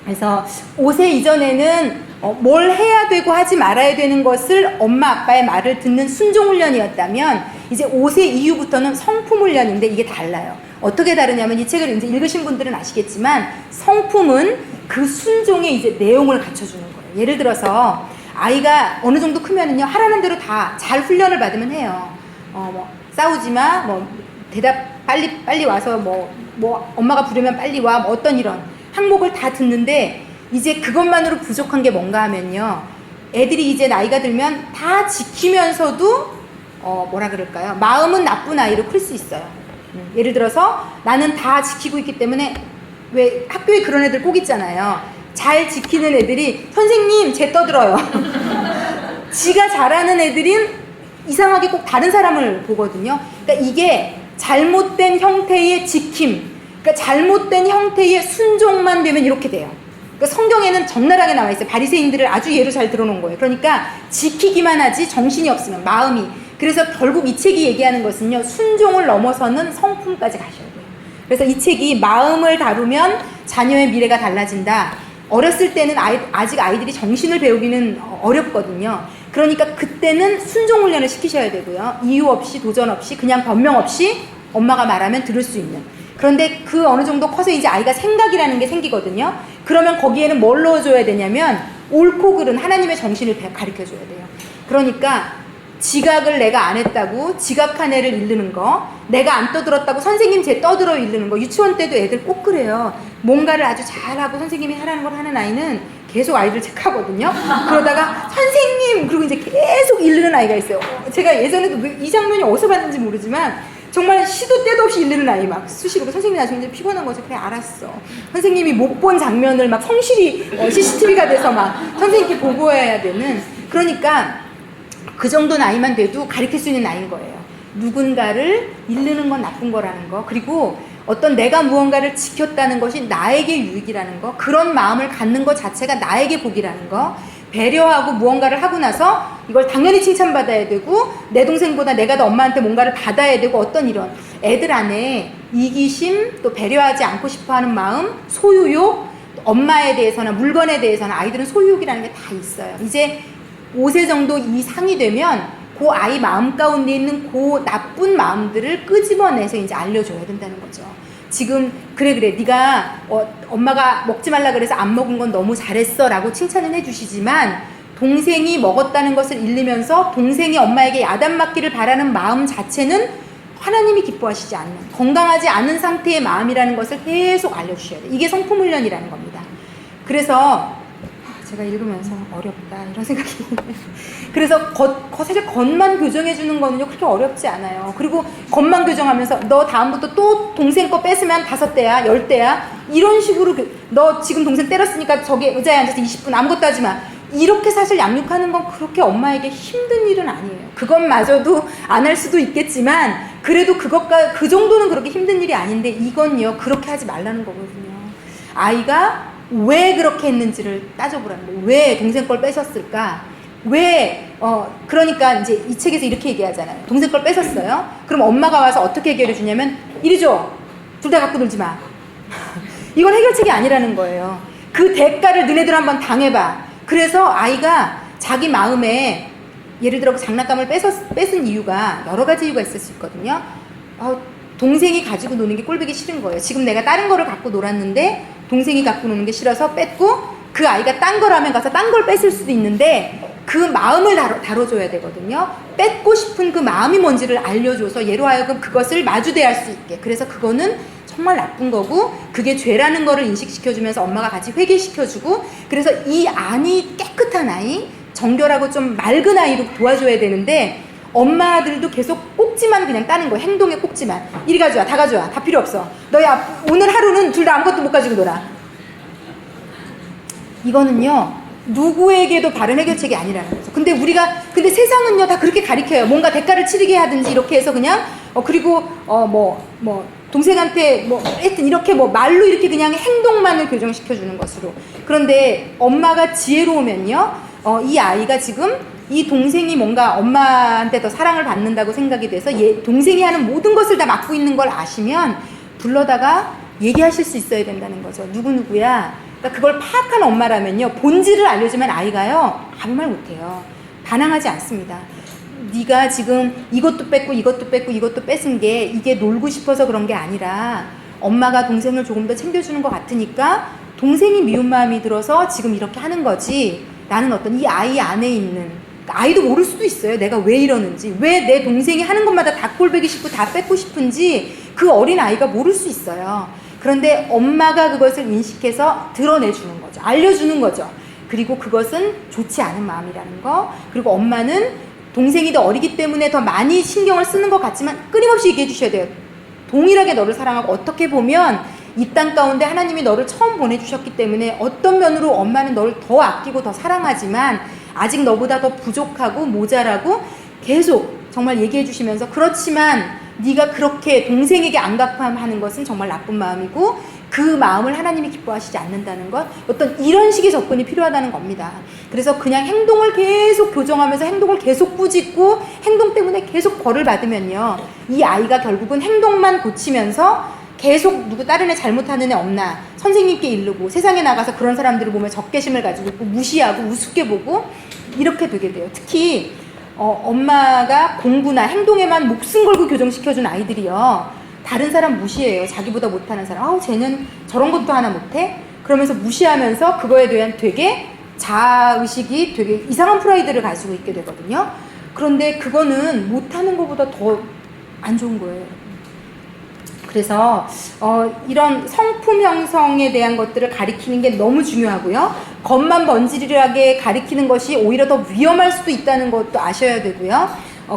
그래서 5세 이전에는 뭘 해야 되고 하지 말아야 되는 것을 엄마 아빠의 말을 듣는 순종 훈련이었다면 이제 5세 이후부터는 성품 훈련인데 이게 달라요. 어떻게 다르냐면 이 책을 이제 읽으신 분들은 아시겠지만 성품은 그 순종의 이제 내용을 갖춰주는 거예요. 예를 들어서 아이가 어느 정도 크면은요 하라는 대로 다 잘 훈련을 받으면 해요. 뭐 싸우지 마, 뭐 대답 빨리 와서 뭐 엄마가 부르면 빨리 와, 뭐 어떤 이런 항목을 다 듣는데 이제 그것만으로 부족한 게 뭔가 하면요 애들이 이제 나이가 들면 다 지키면서도 뭐라 그럴까요? 마음은 나쁜 아이로 클 수 있어요. 예를 들어서 나는 다 지키고 있기 때문에 왜 학교에 그런 애들 꼭 있잖아요. 잘 지키는 애들이 선생님 쟤 떠들어요. 지가 잘하는 애들은 이상하게 꼭 다른 사람을 보거든요. 그러니까 이게 잘못된 형태의 지킴, 그러니까 잘못된 형태의 순종만 되면 이렇게 돼요. 그러니까 성경에는 적나라하게 나와 있어요. 바리새인들을 아주 예로 잘 들어놓은 거예요. 그러니까 지키기만 하지 정신이 없으면 마음이. 그래서 결국 이 책이 얘기하는 것은요 순종을 넘어서는 성품까지 가셔야 돼요. 그래서 이 책이 마음을 다루면 자녀의 미래가 달라진다. 어렸을 때는 아직 아이들이 정신을 배우기는 어렵거든요. 그러니까 그때는 순종 훈련을 시키셔야 되고요. 이유 없이 도전 없이 그냥 변명 없이 엄마가 말하면 들을 수 있는. 그런데 그 어느 정도 커서 이제 아이가 생각이라는 게 생기거든요. 그러면 거기에는 뭘 넣어줘야 되냐면 옳고 그른 하나님의 정신을 가르쳐줘야 돼요. 그러니까 지각을 내가 안 했다고 지각한 애를 잃는 거, 내가 안 떠들었다고 선생님 쟤 떠들어 잃는 거. 유치원 때도 애들 꼭 그래요. 뭔가를 아주 잘하고 선생님이 하라는 걸 하는 아이는 계속 아이들 체크하거든요. 그러다가 선생님 그리고 이제 계속 잃는 아이가 있어요. 제가 예전에도 이 장면이 어디서 봤는지 모르지만 정말 시도 때도 없이 잃는 아이 막 수시로 선생님이 나중에 이제 피곤한 거죠. 그래 알았어. 선생님이 못 본 장면을 막 성실히 CCTV가 돼서 막 선생님께 보고해야 되는. 그러니까 그 정도 나이만 돼도 가르칠 수 있는 나이인 거예요. 누군가를 잃는 건 나쁜 거라는 거, 그리고 어떤 내가 무언가를 지켰다는 것이 나에게 유익이라는 거, 그런 마음을 갖는 것 자체가 나에게 복이라는 거, 배려하고 무언가를 하고 나서 이걸 당연히 칭찬받아야 되고 내 동생보다 내가 더 엄마한테 뭔가를 받아야 되고 어떤 이런 애들 안에 이기심, 또 배려하지 않고 싶어하는 마음, 소유욕, 엄마에 대해서나 물건에 대해서나 아이들은 소유욕이라는 게 다 있어요. 이제 5세 정도 이상이 되면 그 아이 마음 가운데 있는 그 나쁜 마음들을 끄집어내서 이제 알려줘야 된다는 거죠. 지금 그래 네가 엄마가 먹지 말라 그래서 안 먹은 건 너무 잘했어 라고 칭찬은 해주시지만 동생이 먹었다는 것을 잃으면서 동생이 엄마에게 야단 맞기를 바라는 마음 자체는 하나님이 기뻐하시지 않는, 건강하지 않은 상태의 마음이라는 것을 계속 알려주셔야 돼요. 이게 성품 훈련이라는 겁니다. 그래서 제가 읽으면서 어렵다 이런 생각이 드네요. 그래서 사실 겉만 교정해주는 거는요 그렇게 어렵지 않아요. 그리고 겉만 교정하면서 너 다음부터 또 동생 거 뺏으면 5대야 10대야 이런 식으로 너 지금 동생 때렸으니까 저기 의자에 앉아서 20분 아무것도 하지 마 이렇게 사실 양육하는 건 그렇게 엄마에게 힘든 일은 아니에요. 그것마저도 안 할 수도 있겠지만 그래도 그것과 그 정도는 그렇게 힘든 일이 아닌데 이건요 그렇게 하지 말라는 거거든요. 아이가 왜 그렇게 했는지를 따져보라는 거예요. 왜 동생 걸 뺏었을까? 왜 그러니까 이제 이 책에서 이렇게 얘기하잖아요. 동생 걸 뺏었어요. 그럼 엄마가 와서 어떻게 해결해 주냐면 이리 줘. 둘 다 갖고 놀지 마. 이건 해결책이 아니라는 거예요. 그 대가를 너네들 한번 당해봐. 그래서 아이가 자기 마음에 예를 들어 장난감을 뺏은 이유가 여러 가지 이유가 있을 수 있거든요. 동생이 가지고 노는 게 꼴보기 싫은 거예요. 지금 내가 다른 거를 갖고 놀았는데 동생이 갖고 노는 게 싫어서 뺐고 그 아이가 딴 거라면 가서 딴 걸 뺏을 수도 있는데 그 마음을 다뤄줘야 되거든요. 뺏고 싶은 그 마음이 뭔지를 알려줘서 얘로 하여금 그것을 마주대할 수 있게. 그래서 그거는 정말 나쁜 거고 그게 죄라는 거를 인식시켜주면서 엄마가 같이 회개시켜주고 그래서 이 안이 깨끗한 아이, 정결하고 좀 맑은 아이로 도와줘야 되는데 엄마들도 계속 꼭지만 그냥 따는 거예요. 행동에 꼭지만. 이리 가져와, 다 가져와, 다 필요 없어. 너야 오늘 하루는 둘 다 아무것도 못 가지고 놀아. 이거는요 누구에게도 바른 해결책이 아니라는 거죠. 근데 세상은요 다 그렇게 가리켜요. 뭔가 대가를 치르게 하든지 이렇게 해서 그냥 그리고 동생한테 하여튼 이렇게 말로 이렇게 그냥 행동만을 교정시켜주는 것으로. 그런데 엄마가 지혜로우면요 이 아이가 지금 이 동생이 뭔가 엄마한테 더 사랑을 받는다고 생각이 돼서 동생이 하는 모든 것을 다 맡고 있는 걸 아시면 불러다가 얘기하실 수 있어야 된다는 거죠. 누구누구야. 그러니까 그걸 파악한 엄마라면요 본질을 알려주면 아이가요 아무 말 못해요. 반항하지 않습니다. 네가 지금 이것도 뺏고 이것도 뺏고 이것도 뺏은 게 이게 놀고 싶어서 그런 게 아니라 엄마가 동생을 조금 더 챙겨주는 것 같으니까 동생이 미운 마음이 들어서 지금 이렇게 하는 거지. 나는 어떤 이 아이 안에 있는 아이도 모를 수도 있어요. 내가 왜 이러는지, 왜 내 동생이 하는 것마다 다 꼴보기 싶고 다 뺏고 싶은지 그 어린 아이가 모를 수 있어요. 그런데 엄마가 그것을 인식해서 드러내주는 거죠. 알려주는 거죠. 그리고 그것은 좋지 않은 마음이라는 거. 그리고 엄마는 동생이 더 어리기 때문에 더 많이 신경을 쓰는 것 같지만 끊임없이 얘기해 주셔야 돼요. 동일하게 너를 사랑하고 어떻게 보면 이 땅 가운데 하나님이 너를 처음 보내주셨기 때문에 어떤 면으로 엄마는 너를 더 아끼고 더 사랑하지만 아직 너보다 더 부족하고 모자라고 계속 정말 얘기해 주시면서 그렇지만 네가 그렇게 동생에게 안갚아하는 것은 정말 나쁜 마음이고 그 마음을 하나님이 기뻐하시지 않는다는 것, 어떤 이런 식의 접근이 필요하다는 겁니다. 그래서 그냥 행동을 계속 교정하면서 행동을 계속 꾸짖고 행동 때문에 계속 벌을 받으면요 이 아이가 결국은 행동만 고치면서 계속 누구 다른 애 잘못하는 애 없나 선생님께 이르고 세상에 나가서 그런 사람들을 보면 적개심을 가지고 있고 무시하고 우습게 보고 이렇게 되게 돼요. 특히 엄마가 공부나 행동에만 목숨 걸고 교정시켜준 아이들이요 다른 사람 무시해요. 자기보다 못하는 사람. 쟤는 저런 것도 하나 못해? 그러면서 무시하면서 그거에 대한 되게 자아의식이 되게 이상한 프라이드를 가지고 있게 되거든요. 그런데 그거는 못하는 것보다 더 안 좋은 거예요. 그래서 이런 성품 형성에 대한 것들을 가리키는 게 너무 중요하고요. 겉만 번지르르하게 가리키는 것이 오히려 더 위험할 수도 있다는 것도 아셔야 되고요.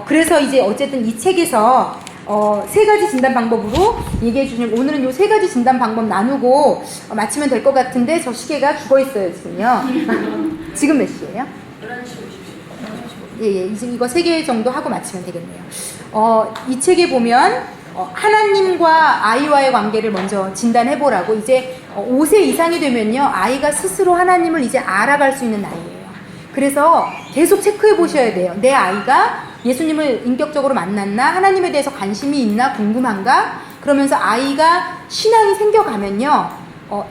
그래서 이제 어쨌든 이 책에서 3가지 진단 방법으로 얘기해 주시는, 오늘은 요 3가지 진단 방법 나누고 마치면 될 것 같은데 저 시계가 죽어 있어요, 지금요. 지금 몇 시예요? 11시 50분. 예, 이제 이거 3개 정도 하고 마치면 되겠네요. 이 책에 보면 하나님과 아이와의 관계를 먼저 진단해 보라고. 이제 5세 이상이 되면요 아이가 스스로 하나님을 이제 알아갈 수 있는 나이예요. 그래서 계속 체크해 보셔야 돼요. 내 아이가 예수님을 인격적으로 만났나, 하나님에 대해서 관심이 있나, 궁금한가. 그러면서 아이가 신앙이 생겨가면요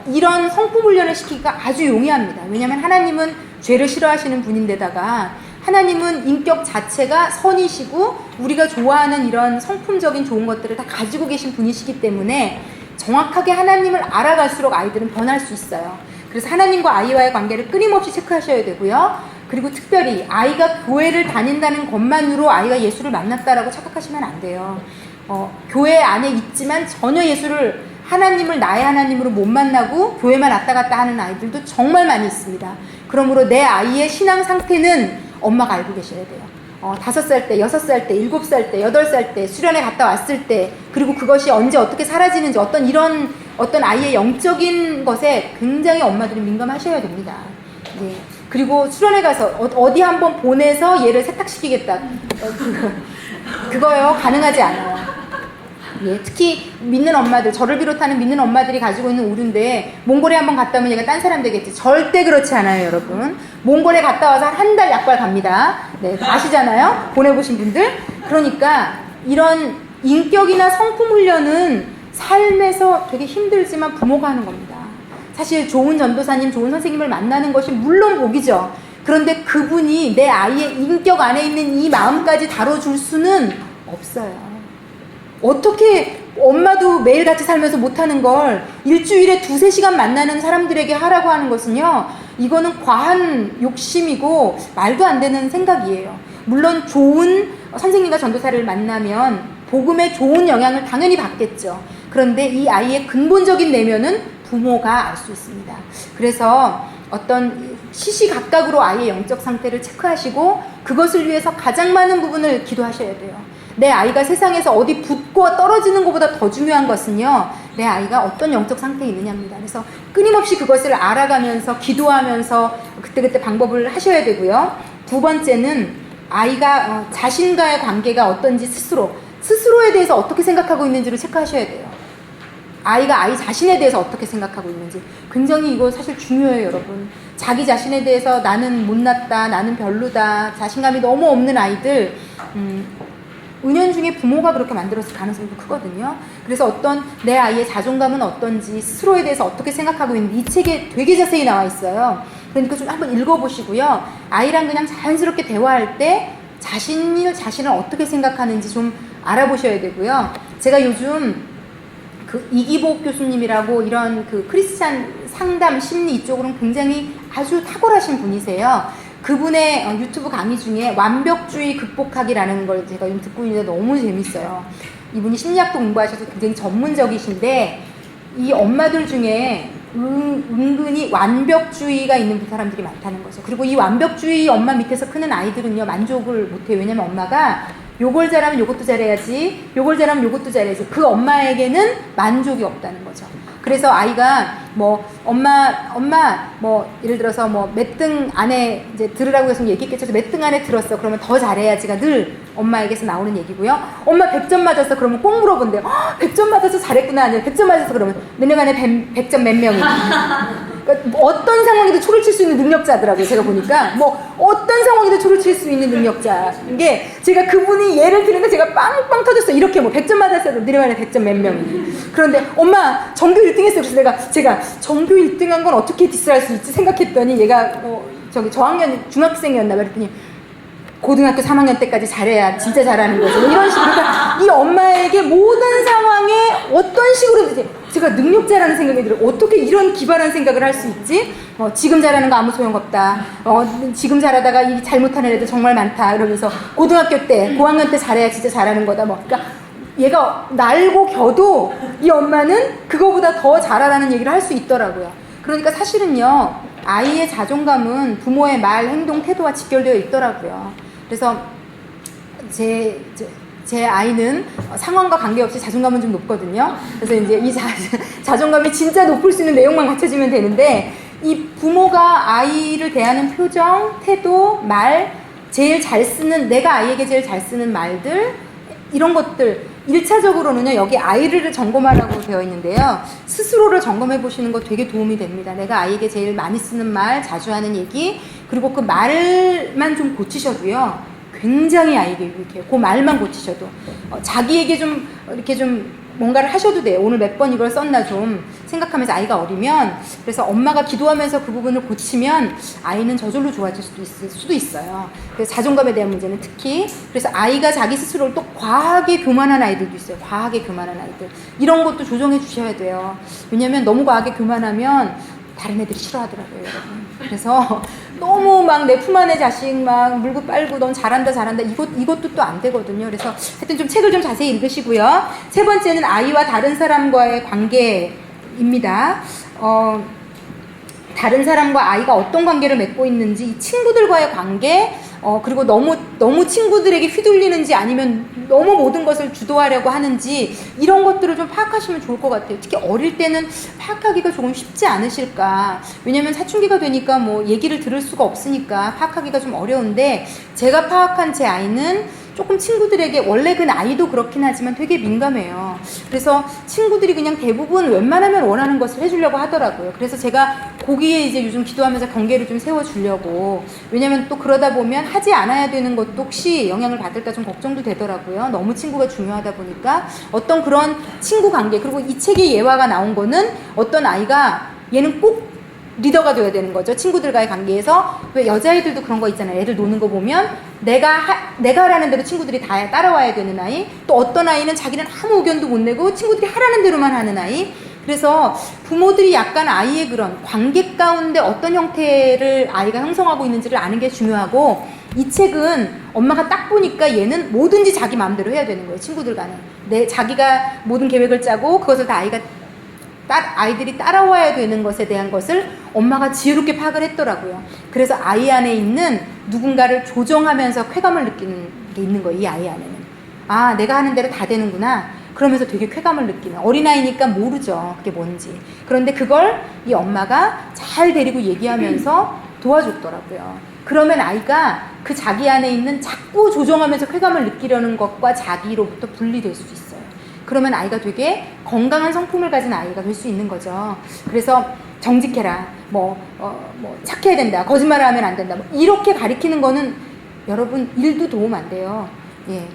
이런 성품 훈련을 시키기가 아주 용이합니다. 왜냐하면 하나님은 죄를 싫어하시는 분인데다가 하나님은 인격 자체가 선이시고 우리가 좋아하는 이런 성품적인 좋은 것들을 다 가지고 계신 분이시기 때문에 정확하게 하나님을 알아갈수록 아이들은 변할 수 있어요. 그래서 하나님과 아이와의 관계를 끊임없이 체크하셔야 되고요. 그리고 특별히 아이가 교회를 다닌다는 것만으로 아이가 예수를 만났다라고 착각하시면 안 돼요. 교회 안에 있지만 전혀 예수를, 하나님을 나의 하나님으로 못 만나고 교회만 왔다 갔다 하는 아이들도 정말 많이 있습니다. 그러므로 내 아이의 신앙 상태는 엄마가 알고 계셔야 돼요. 5살 때, 6살 때, 7살 때, 8살 때, 수련회 갔다 왔을 때, 그리고 그것이 언제 어떻게 사라지는지 어떤 아이의 영적인 것에 굉장히 엄마들이 민감하셔야 됩니다. 네. 그리고 수련회 가서 어디 한번 보내서 얘를 세탁시키겠다. 그거요. 가능하지 않아요. 예, 특히 믿는 엄마들, 저를 비롯하는 믿는 엄마들이 가지고 있는 오류인데 몽골에 한번 갔다 오면 얘가 딴 사람 되겠지. 절대 그렇지 않아요, 여러분. 몽골에 갔다 와서 한 달 약발 갑니다. 네, 아시잖아요? 보내보신 분들. 그러니까 이런 인격이나 성품 훈련은 삶에서 되게 힘들지만 부모가 하는 겁니다. 사실 좋은 전도사님, 좋은 선생님을 만나는 것이 물론 복이죠. 그런데 그분이 내 아이의 인격 안에 있는 이 마음까지 다뤄줄 수는 없어요. 어떻게 엄마도 매일 같이 살면서 못하는 걸 일주일에 2-3시간 만나는 사람들에게 하라고 하는 것은요, 이거는 과한 욕심이고 말도 안 되는 생각이에요. 물론 좋은 선생님과 전도사를 만나면 복음의 좋은 영향을 당연히 받겠죠. 그런데 이 아이의 근본적인 내면은 부모가 알 수 있습니다. 그래서 어떤 시시각각으로 아이의 영적 상태를 체크하시고 그것을 위해서 가장 많은 부분을 기도하셔야 돼요. 내 아이가 세상에서 어디 붙고 떨어지는 것보다 더 중요한 것은요, 내 아이가 어떤 영적 상태에 있느냐입니다. 그래서 끊임없이 그것을 알아가면서 기도하면서 그때그때 방법을 하셔야 되고요. 두 번째는 아이가 자신과의 관계가 어떤지 스스로에 대해서 어떻게 생각하고 있는지를 체크하셔야 돼요. 아이가 아이 자신에 대해서 어떻게 생각하고 있는지 굉장히 이거 사실 중요해요, 여러분. 자기 자신에 대해서 나는 못났다, 나는 별로다, 자신감이 너무 없는 아이들, 은연중에 부모가 그렇게 만들었을 가능성도 크거든요. 그래서 어떤 내 아이의 자존감은 어떤지, 스스로에 대해서 어떻게 생각하고 있는지 이 책에 되게 자세히 나와 있어요. 그러니까 좀 한번 읽어보시고요. 아이랑 그냥 자연스럽게 대화할 때 자신을 어떻게 생각하는지 좀 알아보셔야 되고요. 제가 요즘 그 이기복 교수님이라고 이런 그 크리스찬 상담 심리 이쪽으로는 굉장히 아주 탁월하신 분이세요. 그분의 유튜브 강의 중에 완벽주의 극복하기라는 걸 제가 요즘 듣고 있는데 너무 재밌어요. 이분이 심리학도 공부하셔서 굉장히 전문적이신데 이 엄마들 중에 은근히 완벽주의가 있는 사람들이 많다는 거죠. 그리고 이 완벽주의 엄마 밑에서 크는 아이들은요, 만족을 못해요. 왜냐면 엄마가 요걸 잘하면 요것도 잘해야지, 요걸 잘하면 요것도 잘해야지. 그 엄마에게는 만족이 없다는 거죠. 그래서 아이가 뭐 엄마 뭐 예를 들어서 뭐 몇 등 안에 이제 들으라고 해서 얘기했겠죠. 몇 등 안에 들었어. 그러면 더 잘해야지가 늘 엄마에게서 나오는 얘기고요. 엄마 100점 맞았어. 그러면 꼭 물어본대요. 100점 맞아서 잘했구나. 아니요. 100점 맞았어. 그러면 너네 반에 100점 몇 명이니? 그러니까 뭐 어떤 상황에도 초를 칠 수 있는 능력자더라고요. 제가 보니까 뭐 어떤 상황에도 초를 칠 수 있는 능력자인 게, 제가 그분이 예를 들는데 제가 빵빵 터졌어요. 이렇게 뭐 100점 맞았어요. 너네 반에 100점 몇 명이니? 그런데 엄마 전교 1등 했어요. 그래서 제가 전교 1등 한 건 어떻게 디스할 수 있지 생각했더니 얘가 저학년 중학생이었나 봐. 그랬더니 고등학교 3학년 때까지 잘해야 진짜 잘하는 거죠. 이런 식으로. 그러니까 이 엄마에게 모든 상황에 어떤 식으로든지, 제가 능력자라는 생각이 들어요. 어떻게 이런 기발한 생각을 할 수 있지? 지금 잘하는 거 아무 소용없다. 지금 잘하다가 이 잘못하는 애들 정말 많다. 이러면서 고등학교 때, 고학년 때 잘해야 진짜 잘하는 거다. 뭐. 그러니까 얘가 날고 겨도 이 엄마는 그거보다 더 잘하라는 얘기를 할 수 있더라고요. 그러니까 사실은요, 아이의 자존감은 부모의 말, 행동, 태도와 직결되어 있더라고요. 그래서 제 아이는 상황과 관계없이 자존감은 좀 높거든요. 그래서 이제 이 자존감이 진짜 높을 수 있는 내용만 갖춰지면 되는데, 이 부모가 아이를 대하는 표정, 태도, 말, 제일 잘 쓰는, 내가 아이에게 제일 잘 쓰는 말들, 이런 것들 1차적으로는요, 여기 아이를 점검하라고 되어 있는데요, 스스로를 점검해 보시는 거 되게 도움이 됩니다. 내가 아이에게 제일 많이 쓰는 말, 자주 하는 얘기, 그리고 그 말만 좀 고치셔도요, 굉장히 아이에게 유익해요. 그 말만 고치셔도. 자기에게 좀 이렇게 좀 뭔가를 하셔도 돼요. 오늘 몇 번 이걸 썼나 좀 생각하면서. 아이가 어리면, 그래서 엄마가 기도하면서 그 부분을 고치면 아이는 저절로 좋아질 수도 있어요. 그래서 자존감에 대한 문제는 특히. 그래서 아이가 자기 스스로를 또 과하게 교만한 아이들도 있어요. 과하게 교만한 아이들. 이런 것도 조정해 주셔야 돼요. 왜냐면 너무 과하게 교만하면 다른 애들이 싫어하더라고요, 여러분. 그래서 너무 막 내 품 안의 자식 막 물고 빨고 넌 잘한다 이것도 또 안 되거든요. 그래서 하여튼 좀 책을 좀 자세히 읽으시고요. 세 번째는 아이와 다른 사람과의 관계입니다. 다른 사람과 아이가 어떤 관계를 맺고 있는지, 이 친구들과의 관계, 그리고 너무 친구들에게 휘둘리는지 아니면 너무 모든 것을 주도하려고 하는지 이런 것들을 좀 파악하시면 좋을 것 같아요. 특히 어릴 때는 파악하기가 조금 쉽지 않으실까. 왜냐면 사춘기가 되니까 뭐 얘기를 들을 수가 없으니까 파악하기가 좀 어려운데, 제가 파악한 제 아이는 조금 친구들에게, 원래 그 나이도 그렇긴 하지만 되게 민감해요. 그래서 친구들이 그냥 대부분 웬만하면 원하는 것을 해주려고 하더라고요. 그래서 제가 거기에 이제 요즘 기도하면서 경계를 좀 세워주려고. 왜냐면 또 그러다 보면 하지 않아야 되는 것도 혹시 영향을 받을까 좀 걱정도 되더라고요. 너무 친구가 중요하다 보니까. 어떤 그런 친구 관계, 그리고 이 책의 예화가 나온 거는 어떤 아이가 얘는 꼭 리더가 되어야 되는 거죠. 친구들과의 관계에서. 왜 여자애들도 그런 거 있잖아요. 애들 노는 거 보면 내가 하라는 대로 친구들이 다 따라와야 되는 아이, 또 어떤 아이는 자기는 아무 의견도 못 내고 친구들이 하라는 대로만 하는 아이. 그래서 부모들이 약간 아이의 그런 관계 가운데 어떤 형태를 아이가 형성하고 있는지를 아는 게 중요하고, 이 책은 엄마가 딱 보니까 얘는 뭐든지 자기 마음대로 해야 되는 거예요. 친구들과는 자기가 모든 계획을 짜고 그것을 다 아이들이 따라와야 되는 것에 대한 것을 엄마가 지혜롭게 파악을 했더라고요. 그래서 아이 안에 있는 누군가를 조정하면서 쾌감을 느끼는 게 있는 거예요. 이 아이 안에는. 아, 내가 하는 대로 다 되는구나. 그러면서 되게 쾌감을 느끼는. 어린아이니까 모르죠, 그게 뭔지. 그런데 그걸 이 엄마가 잘 데리고 얘기하면서 도와줬더라고요. 그러면 아이가 그 자기 안에 있는 자꾸 조정하면서 쾌감을 느끼려는 것과 자기로부터 분리될 수 있어요. 그러면 아이가 되게 건강한 성품을 가진 아이가 될 수 있는 거죠. 그래서 정직해라, 착해야 된다, 거짓말을 하면 안 된다, 이렇게 가리키는 거는 여러분 일도 도움 안 돼요. 예.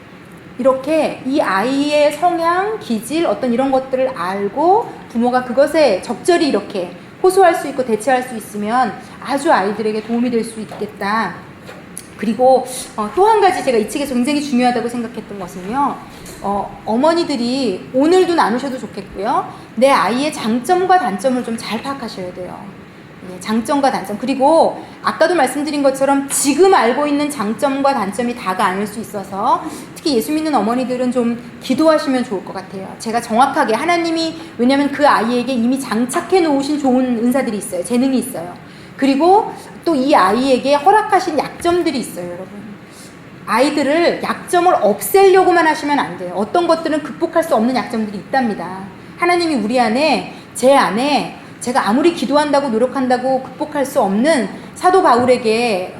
이렇게 이 아이의 성향, 기질, 어떤 이런 것들을 알고 부모가 그것에 적절히 이렇게 호소할 수 있고 대처할 수 있으면 아주 아이들에게 도움이 될 수 있겠다. 그리고 또 한 가지 제가 이 책에서 굉장히 중요하다고 생각했던 것은요, 어머니들이 오늘도 나누셔도 좋겠고요, 내 아이의 장점과 단점을 좀 잘 파악하셔야 돼요. 예, 장점과 단점. 그리고 아까도 말씀드린 것처럼 지금 알고 있는 장점과 단점이 다가 아닐 수 있어서 특히 예수 믿는 어머니들은 좀 기도하시면 좋을 것 같아요. 제가 정확하게 하나님이, 왜냐하면 그 아이에게 이미 장착해 놓으신 좋은 은사들이 있어요. 재능이 있어요. 그리고 또 이 아이에게 허락하신 약점들이 있어요, 여러분. 아이들을 약점을 없애려고만 하시면 안 돼요. 어떤 것들은 극복할 수 없는 약점들이 있답니다. 하나님이 우리 안에, 제 안에, 제가 아무리 기도한다고 노력한다고 극복할 수 없는, 사도 바울에게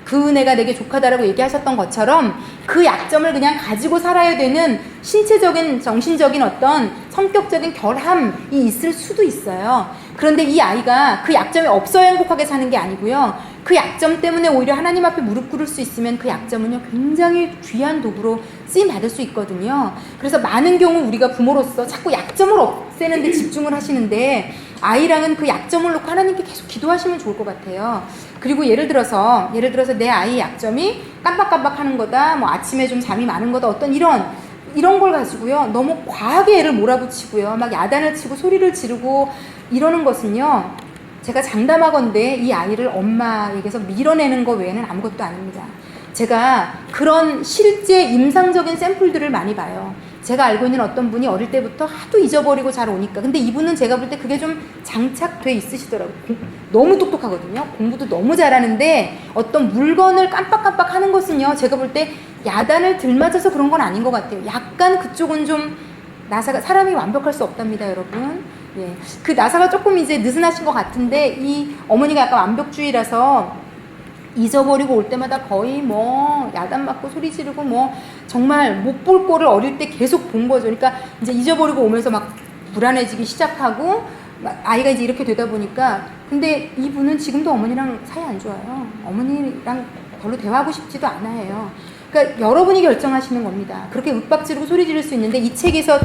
그 은혜가 내게 족하다라고 얘기하셨던 것처럼 그 약점을 그냥 가지고 살아야 되는 신체적인, 정신적인 어떤 성격적인 결함이 있을 수도 있어요. 그런데 이 아이가 그 약점이 없어야 행복하게 사는 게 아니고요, 그 약점 때문에 오히려 하나님 앞에 무릎 꿇을 수 있으면 그 약점은요 굉장히 귀한 도구로 쓰임 받을 수 있거든요. 그래서 많은 경우 우리가 부모로서 자꾸 약점을 없애는 데 집중을 하시는데, 아이랑은 그 약점을 놓고 하나님께 계속 기도하시면 좋을 것 같아요. 그리고 예를 들어서 내 아이의 약점이 깜빡깜빡 하는 거다, 아침에 좀 잠이 많은 거다, 어떤 이런 걸 가지고요 너무 과하게 애를 몰아붙이고요 막 야단을 치고 소리를 지르고 이러는 것은요, 제가 장담하건대 이 아이를 엄마에게서 밀어내는 것 외에는 아무것도 아닙니다. 제가 그런 실제 임상적인 샘플들을 많이 봐요. 제가 알고 있는 어떤 분이 어릴 때부터 하도 잊어버리고 잘 오니까, 근데 이분은 제가 볼 때 그게 좀 장착돼 있으시더라고요. 너무 똑똑하거든요. 공부도 너무 잘하는데 어떤 물건을 깜빡깜빡 하는 것은요, 제가 볼 때 야단을 들맞아서 그런 건 아닌 것 같아요. 약간 그쪽은 좀 나사가, 사람이 완벽할 수 없답니다, 여러분. 예. 그 나사가 조금 이제 느슨하신 것 같은데, 이 어머니가 약간 완벽주의라서 잊어버리고 올 때마다 거의 야단 맞고 소리 지르고 정말 못 볼 거를 어릴 때 계속 본 거죠. 그러니까 이제 잊어버리고 오면서 막 불안해지기 시작하고, 아이가 이제 이렇게 되다 보니까, 근데 이분은 지금도 어머니랑 사이 안 좋아요. 어머니랑 별로 대화하고 싶지도 않아요. 그러니까 여러분이 결정하시는 겁니다. 그렇게 윽박 지르고 소리 지를 수 있는데, 이 책에서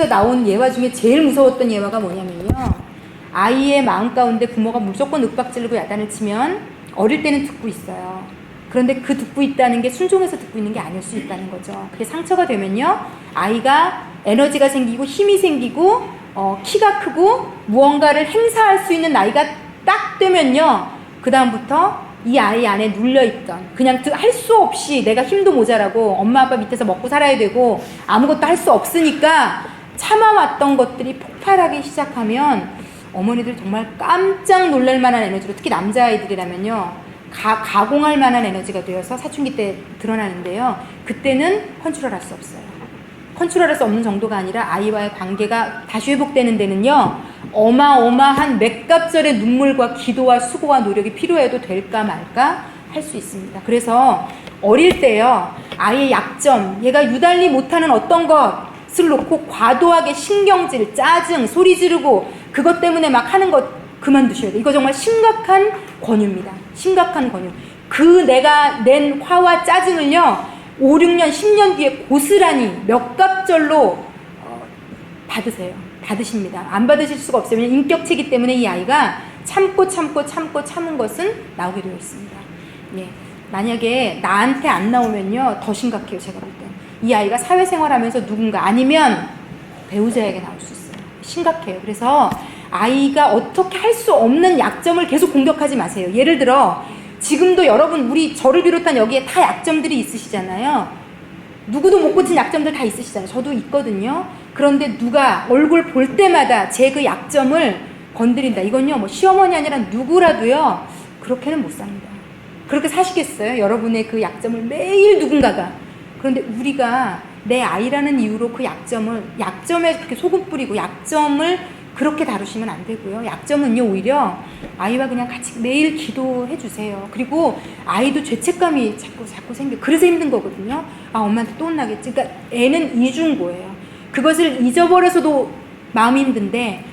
나온 예화 중에 제일 무서웠던 예화가 뭐냐면요, 아이의 마음 가운데 부모가 무조건 윽박 지르고 야단을 치면 어릴 때는 듣고 있어요. 그런데 그 듣고 있다는 게 순종해서 듣고 있는 게 아닐 수 있다는 거죠. 그게 상처가 되면요, 아이가 에너지가 생기고 힘이 생기고 키가 크고 무언가를 행사할 수 있는 나이가 딱 되면요, 그 다음부터 이 아이 안에 눌려있던, 그냥 할 수 없이 내가 힘도 모자라고 엄마 아빠 밑에서 먹고 살아야 되고 아무것도 할 수 없으니까 참아왔던 것들이 폭발하기 시작하면 어머니들 정말 깜짝 놀랄 만한 에너지로, 특히 남자아이들이라면요 가공할 만한 에너지가 되어서 사춘기 때 드러나는데요. 그때는 컨트롤할 수 없어요. 컨트롤할 수 없는 정도가 아니라 아이와의 관계가 다시 회복되는 데는요, 어마어마한 맥갑절의 눈물과 기도와 수고와 노력이 필요해도 될까 말까 할 수 있습니다. 그래서 어릴 때요, 아이의 약점, 얘가 유달리 못하는 어떤 것을 놓고 과도하게 신경질, 짜증, 소리 지르고 그것 때문에 막 하는 것 그만두셔야 돼요. 이거 정말 심각한 권유입니다. 심각한 권유. 그 내가 낸 화와 짜증을요, 5, 6년, 10년 뒤에 고스란히 몇 갑절로 받으세요. 받으십니다. 안 받으실 수가 없어요. 왜냐면 인격체이기 때문에 이 아이가 참은 것은 나오게 되어 있습니다. 예. 만약에 나한테 안 나오면요, 더 심각해요. 제가 볼 땐. 이 아이가 사회생활하면서 누군가 아니면 배우자에게 나올 수 있어요. 심각해요. 그래서 아이가 어떻게 할 수 없는 약점을 계속 공격하지 마세요. 예를 들어 지금도 여러분, 우리 저를 비롯한 여기에 다 약점들이 있으시잖아요. 누구도 못 고친 약점들 다 있으시잖아요. 저도 있거든요. 그런데 누가 얼굴 볼 때마다 제 그 약점을 건드린다. 이건요, 뭐 시어머니 아니라 누구라도요, 그렇게는 못 삽니다. 그렇게 사시겠어요? 여러분의 그 약점을 매일 누군가가. 그런데 우리가 내 아이라는 이유로 그 약점에 그렇게 소금 뿌리고 약점을 그렇게 다루시면 안 되고요. 약점은요, 오히려 아이와 그냥 같이 매일 기도해 주세요. 그리고 아이도 죄책감이 자꾸 생겨. 그래서 힘든 거거든요. 아, 엄마한테 또 혼나겠지. 그러니까 애는 이중고예요. 그것을 잊어버려서도 마음이 힘든데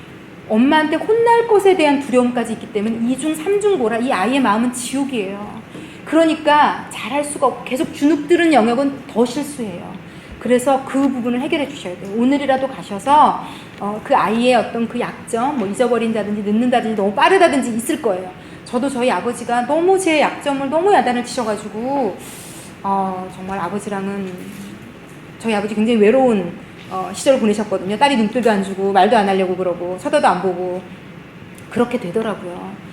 엄마한테 혼날 것에 대한 두려움까지 있기 때문에 이중, 삼중고라. 이 아이의 마음은 지옥이에요. 그러니까 잘할 수가 없고 계속 주눅들은 영역은 더 실수해요. 그래서 그 부분을 해결해 주셔야 돼요. 오늘이라도 가셔서 그 아이의 어떤 그 약점, 뭐 잊어버린다든지 늦는다든지 너무 빠르다든지 있을 거예요. 저도 저희 아버지가 너무 제 약점을 너무 야단을 치셔가지고 정말 아버지랑은, 저희 아버지 굉장히 외로운 시절을 보내셨거든요. 딸이 눈길도 안 주고 말도 안 하려고 그러고 쳐다도 안 보고 그렇게 되더라고요.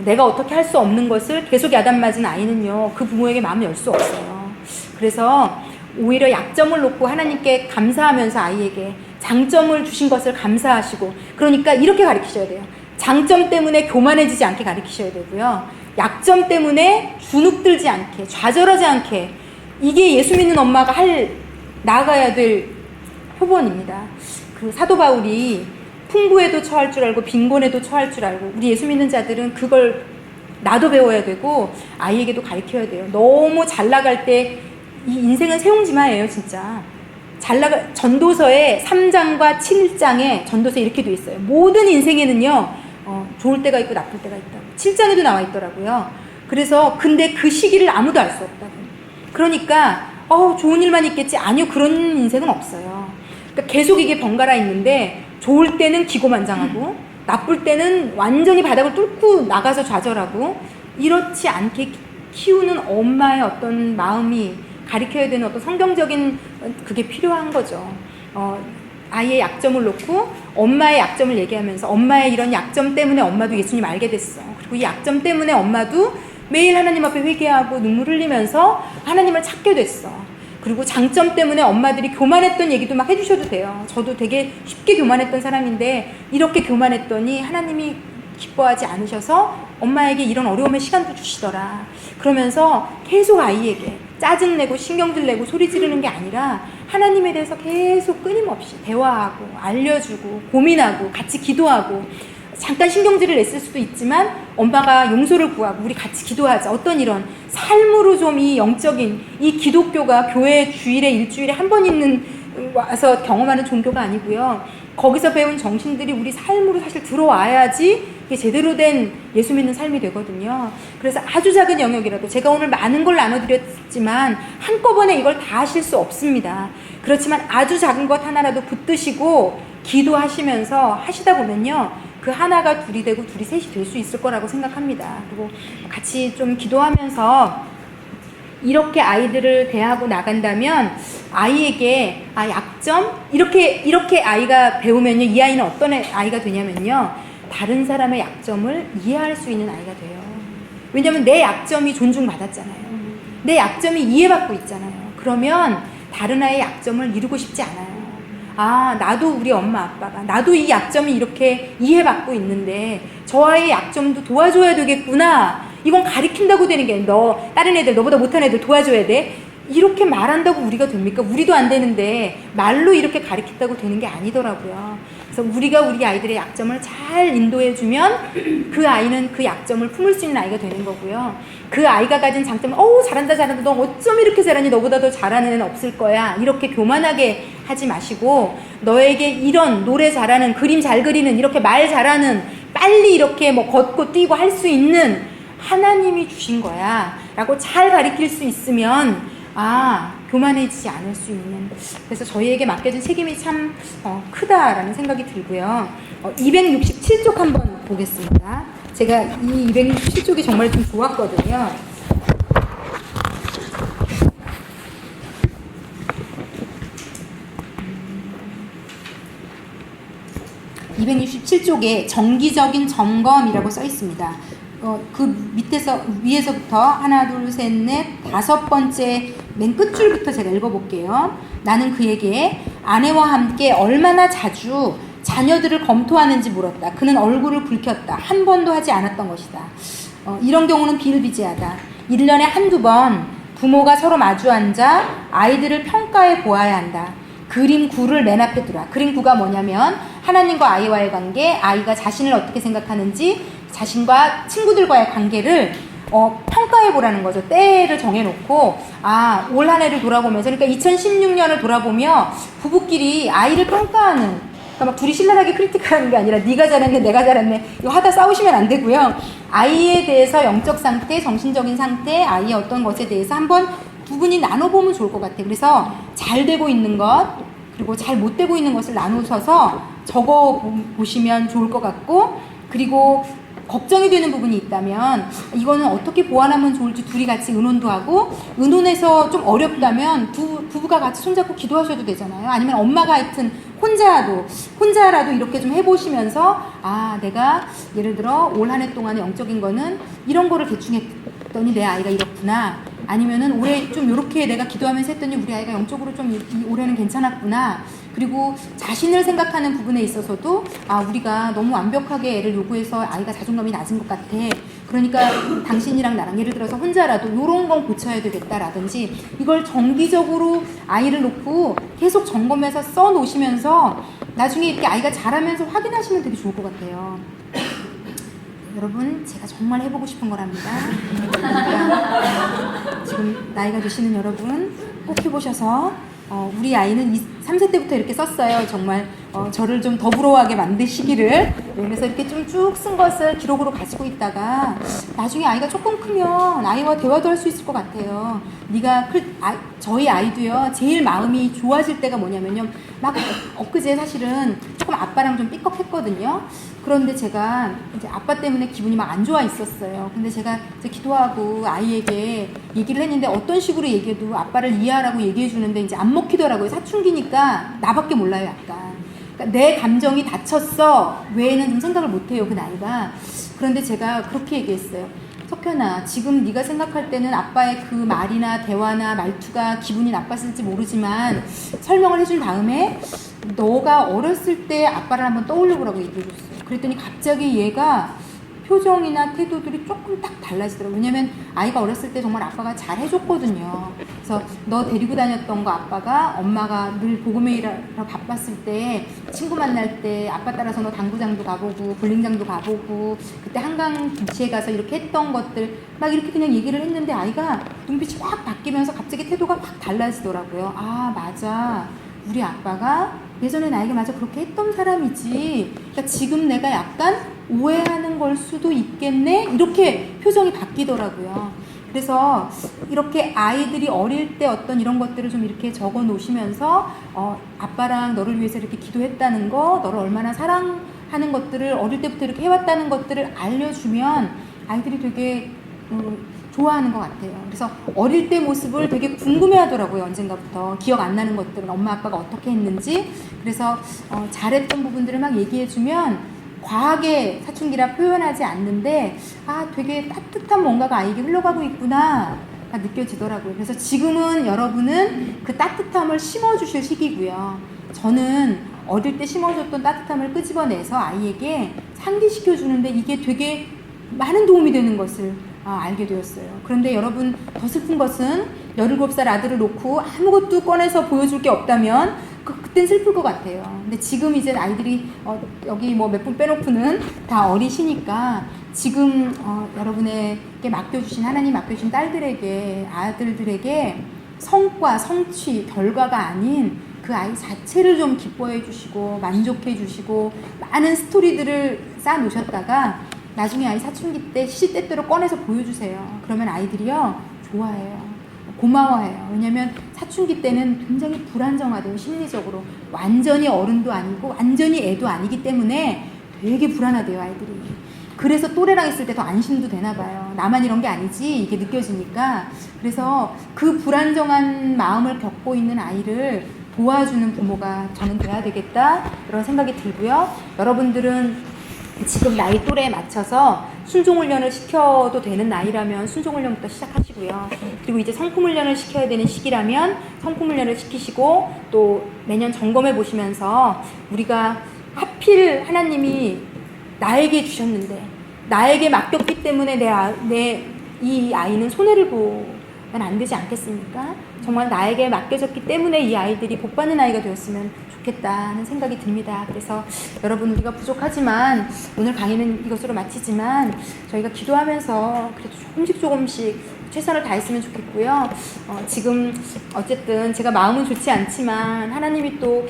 내가 어떻게 할 수 없는 것을 계속 야단 맞은 아이는요, 그 부모에게 마음을 열 수 없어요. 그래서 오히려 약점을 놓고 하나님께 감사하면서 아이에게 장점을 주신 것을 감사하시고, 그러니까 이렇게 가르치셔야 돼요. 장점 때문에 교만해지지 않게 가르치셔야 되고요. 약점 때문에 주눅들지 않게, 좌절하지 않게, 이게 예수 믿는 엄마가 나아가야 될 표본입니다. 그 사도 바울이 풍부에도 처할 줄 알고 빈곤에도 처할 줄 알고, 우리 예수 믿는 자들은 그걸 나도 배워야 되고 아이에게도 가르쳐야 돼요. 너무 잘 나갈 때, 이 인생은 세옹지마예요, 진짜. 전도서에 3장과 7장에 전도서에 이렇게 되어 있어요. 모든 인생에는요, 좋을 때가 있고 나쁠 때가 있다고. 7장에도 나와 있더라고요. 그래서 근데 그 시기를 아무도 알 수 없다고. 그러니까 좋은 일만 있겠지. 아니요, 그런 인생은 없어요. 그러니까 계속 이게 번갈아 있는데, 좋을 때는 기고만장하고 나쁠 때는 완전히 바닥을 뚫고 나가서 좌절하고, 이렇지 않게 키우는 엄마의 어떤 마음이, 가르쳐야 되는 어떤 성경적인 그게 필요한 거죠. 아이의 약점을 놓고 엄마의 약점을 얘기하면서, 엄마의 이런 약점 때문에 엄마도 예수님 알게 됐어. 그리고 이 약점 때문에 엄마도 매일 하나님 앞에 회개하고 눈물 흘리면서 하나님을 찾게 됐어. 그리고 장점 때문에 엄마들이 교만했던 얘기도 막 해주셔도 돼요. 저도 되게 쉽게 교만했던 사람인데 이렇게 교만했더니 하나님이 기뻐하지 않으셔서 엄마에게 이런 어려움의 시간도 주시더라. 그러면서 계속 아이에게 짜증내고 신경질내고 소리 지르는 게 아니라 하나님에 대해서 계속 끊임없이 대화하고 알려주고 고민하고 같이 기도하고, 잠깐 신경질을 냈을 수도 있지만 엄마가 용서를 구하고 우리 같이 기도하자. 어떤 이런 삶으로 좀 이 영적인, 이 기독교가 교회 주일에 일주일에 한 번 있는 와서 경험하는 종교가 아니고요. 거기서 배운 정신들이 우리 삶으로 사실 들어와야지 이게 제대로 된 예수 믿는 삶이 되거든요. 그래서 아주 작은 영역이라도, 제가 오늘 많은 걸 나눠드렸지만 한꺼번에 이걸 다 하실 수 없습니다. 그렇지만 아주 작은 것 하나라도 붙드시고 기도하시면서 하시다 보면요, 그 하나가 둘이 되고 둘이 셋이 될 수 있을 거라고 생각합니다. 그리고 같이 좀 기도하면서 이렇게 아이들을 대하고 나간다면 아이에게 약점? 이렇게 아이가 배우면요, 이 아이는 어떤 아이가 되냐면요, 다른 사람의 약점을 이해할 수 있는 아이가 돼요. 왜냐면 내 약점이 존중받았잖아요. 내 약점이 이해받고 있잖아요. 그러면 다른 아이의 약점을 이루고 싶지 않아요. 나도 우리 엄마 아빠가, 나도 이 약점이 이렇게 이해받고 있는데 저 아이의 약점도 도와줘야 되겠구나. 이건 가리킨다고 되는 게 너 다른 애들 너보다 못한 애들 도와줘야 돼. 이렇게 말한다고 우리가 됩니까? 우리도 안 되는데 말로 이렇게 가리킨다고 되는 게 아니더라고요. 그래서 우리가 우리 아이들의 약점을 잘 인도해주면 그 아이는 그 약점을 품을 수 있는 아이가 되는 거고요. 그 아이가 가진 장점을 잘한다 잘한다 너 어쩜 이렇게 잘하니 너보다 더 잘하는 애는 없을 거야 이렇게 교만하게 하지 마시고 너에게 이런 노래 잘하는 그림 잘 그리는 이렇게 말 잘하는 빨리 이렇게 뭐 걷고 뛰고 할 수 있는 하나님이 주신 거야 라고 잘 가르칠 수 있으면 교만해지지 않을 수 있는 그래서 저희에게 맡겨진 책임이 참 크다라는 생각이 들고요. 267쪽 한번 보겠습니다. 제가 이 267쪽이 정말 좀 좋았거든요. (267쪽에) 정기적인 점검이라고 써 있습니다. 그 밑에서 위에서부터 하나 둘 셋 넷 다섯 번째 맨 끝줄부터 제가 읽어볼게요. 나는 그에게 아내와 함께 얼마나 자주 자녀들을 검토하는지 물었다. 그는 얼굴을 붉혔다. 한 번도 하지 않았던 것이다. 이런 경우는 비일비재하다. 1년에 한두 번 부모가 서로 마주 앉아 아이들을 평가해 보아야 한다. 그림 9를 맨 앞에 두라. 그림 9가 뭐냐면 하나님과 아이와의 관계, 아이가 자신을 어떻게 생각하는지 자신과 친구들과의 관계를 평가해 보라는 거죠. 때를 정해놓고 올 한 해를 돌아보면서 그러니까 2016년을 돌아보며 부부끼리 아이를 평가하는 그러니까 막 둘이 신랄하게 크리틱하는 게 아니라 네가 잘했네 내가 잘했네 이거 하다 싸우시면 안 되고요. 아이에 대해서 영적 상태, 정신적인 상태, 아이의 어떤 것에 대해서 한번 두 분이 나눠보면 좋을 것 같아요. 그래서 잘 되고 있는 것 그리고 잘 못 되고 있는 것을 나누셔서 적어보시면 좋을 것 같고 그리고 걱정이 되는 부분이 있다면 이거는 어떻게 보완하면 좋을지 둘이 같이 의논도 하고 의논해서 좀 어렵다면 부부가 같이 손잡고 기도하셔도 되잖아요. 아니면 엄마가 하여튼 혼자라도 이렇게 좀 해보시면서 내가 예를 들어 올 한 해 동안의 영적인 거는 이런 거를 대충 했더니 내 아이가 이렇구나 아니면은 올해 좀 이렇게 내가 기도하면서 했더니 우리 아이가 영적으로 좀 올해는 괜찮았구나. 그리고 자신을 생각하는 부분에 있어서도 우리가 너무 완벽하게 애를 요구해서 아이가 자존감이 낮은 것 같아. 그러니까 당신이랑 나랑 예를 들어서 혼자라도 이런 건 고쳐야 되겠다라든지 이걸 정기적으로 아이를 놓고 계속 점검해서 써 놓으시면서 나중에 이렇게 아이가 자라면서 확인하시면 되게 좋을 것 같아요. 여러분 제가 정말 해보고 싶은 거랍니다. 그러니까 지금 나이가 드시는 여러분 꼭 해보셔서 우리 아이는 3세 때부터 이렇게 썼어요. 정말 저를 좀 더 부러워하게 만드시기를. 그래서 이렇게 좀 쭉 쓴 것을 기록으로 가지고 있다가 나중에 아이가 조금 크면 아이와 대화도 할 수 있을 것 같아요. 저희 아이도요. 제일 마음이 좋아질 때가 뭐냐면요. 막 엊그제 사실은 조금 아빠랑 좀 삐걱했거든요. 그런데 제가 이제 아빠 때문에 기분이 막 안 좋아 있었어요. 근데 제가 이제 기도하고 아이에게 얘기를 했는데 어떤 식으로 얘기해도 아빠를 이해하라고 얘기해 주는데 이제 안 먹히더라고요. 사춘기니까 나밖에 몰라요, 약간. 그러니까 내 감정이 다쳤어 외에는 좀 생각을 못 해요, 그 나이가. 그런데 제가 그렇게 얘기했어요. 석현아, 지금 네가 생각할 때는 아빠의 그 말이나 대화나 말투가 기분이 나빴을지 모르지만 설명을 해준 다음에 너가 어렸을 때 아빠를 한번 떠올려 보라고 얘기해 줬어요. 그랬더니 갑자기 얘가 표정이나 태도들이 조금 딱 달라지더라고요. 왜냐면 아이가 어렸을 때 정말 아빠가 잘 해줬거든요. 그래서 너 데리고 다녔던 거 아빠가 엄마가 늘 보금메이라로 바빴을 때 친구 만날 때 아빠 따라서 너 당구장도 가보고 볼링장도 가보고 그때 한강 비치에 가서 이렇게 했던 것들 막 이렇게 그냥 얘기를 했는데 아이가 눈빛이 확 바뀌면서 갑자기 태도가 확 달라지더라고요. 맞아. 우리 아빠가 예전에 나에게 맞아 그렇게 했던 사람이지. 그러니까 지금 내가 약간 오해하는 걸 수도 있겠네? 이렇게 표정이 바뀌더라고요. 그래서 이렇게 아이들이 어릴 때 어떤 이런 것들을 좀 이렇게 적어 놓으시면서 아빠랑 너를 위해서 이렇게 기도했다는 거, 너를 얼마나 사랑하는 것들을 어릴 때부터 이렇게 해왔다는 것들을 알려주면 아이들이 되게 좋아하는 것 같아요. 그래서 어릴 때 모습을 되게 궁금해하더라고요. 언젠가부터 기억 안 나는 것들은 엄마 아빠가 어떻게 했는지. 그래서 잘했던 부분들을 막 얘기해주면 과하게 사춘기라 표현하지 않는데 되게 따뜻한 뭔가가 아이에게 흘러가고 있구나 느껴지더라고요. 그래서 지금은 여러분은 그 따뜻함을 심어주실 시기고요. 저는 어릴 때 심어줬던 따뜻함을 끄집어내서 아이에게 상기시켜주는데 이게 되게 많은 도움이 되는 것을 알게 되었어요. 그런데 여러분, 더 슬픈 것은 17살 아들을 놓고 아무것도 꺼내서 보여줄 게 없다면 그땐 슬플 것 같아요. 근데 지금 이제 아이들이 여기 뭐 몇 분 빼놓고는 다 어리시니까 지금 여러분에게 맡겨주신, 하나님 맡겨주신 딸들에게, 아들들에게 성과, 성취, 결과가 아닌 그 아이 자체를 좀 기뻐해 주시고 만족해 주시고 많은 스토리들을 쌓아 놓으셨다가 나중에 아이 사춘기 때 시시때때로 꺼내서 보여주세요. 그러면 아이들이요 좋아해요. 고마워해요. 왜냐면 사춘기 때는 굉장히 불안정하대요. 심리적으로. 완전히 어른도 아니고 완전히 애도 아니기 때문에 되게 불안하대요, 아이들이. 그래서 또래랑 있을 때 더 안심도 되나 봐요. 나만 이런 게 아니지 이게 느껴지니까. 그래서 그 불안정한 마음을 겪고 있는 아이를 도와주는 부모가 저는 돼야 되겠다, 이런 생각이 들고요. 여러분들은 지금 나이 또래에 맞춰서 순종훈련을 시켜도 되는 나이라면 순종훈련부터 시작하시고요. 그리고 이제 성품훈련을 시켜야 되는 시기라면 성품훈련을 시키시고, 또 매년 점검해 보시면서 우리가 하필 하나님이 나에게 주셨는데, 나에게 맡겼기 때문에 이 아이는 손해를 보면 안 되지 않겠습니까? 정말 나에게 맡겨졌기 때문에 이 아이들이 복받는 아이가 되었으면 좋겠다는 생각이 듭니다. 그래서 여러분, 우리가 부족하지만, 오늘 강의는 이것으로 마치지만 저희가 기도하면서 그래도 조금씩 최선을 다했으면 좋겠고요. 지금 어쨌든 제가 마음은 좋지 않지만 하나님이 또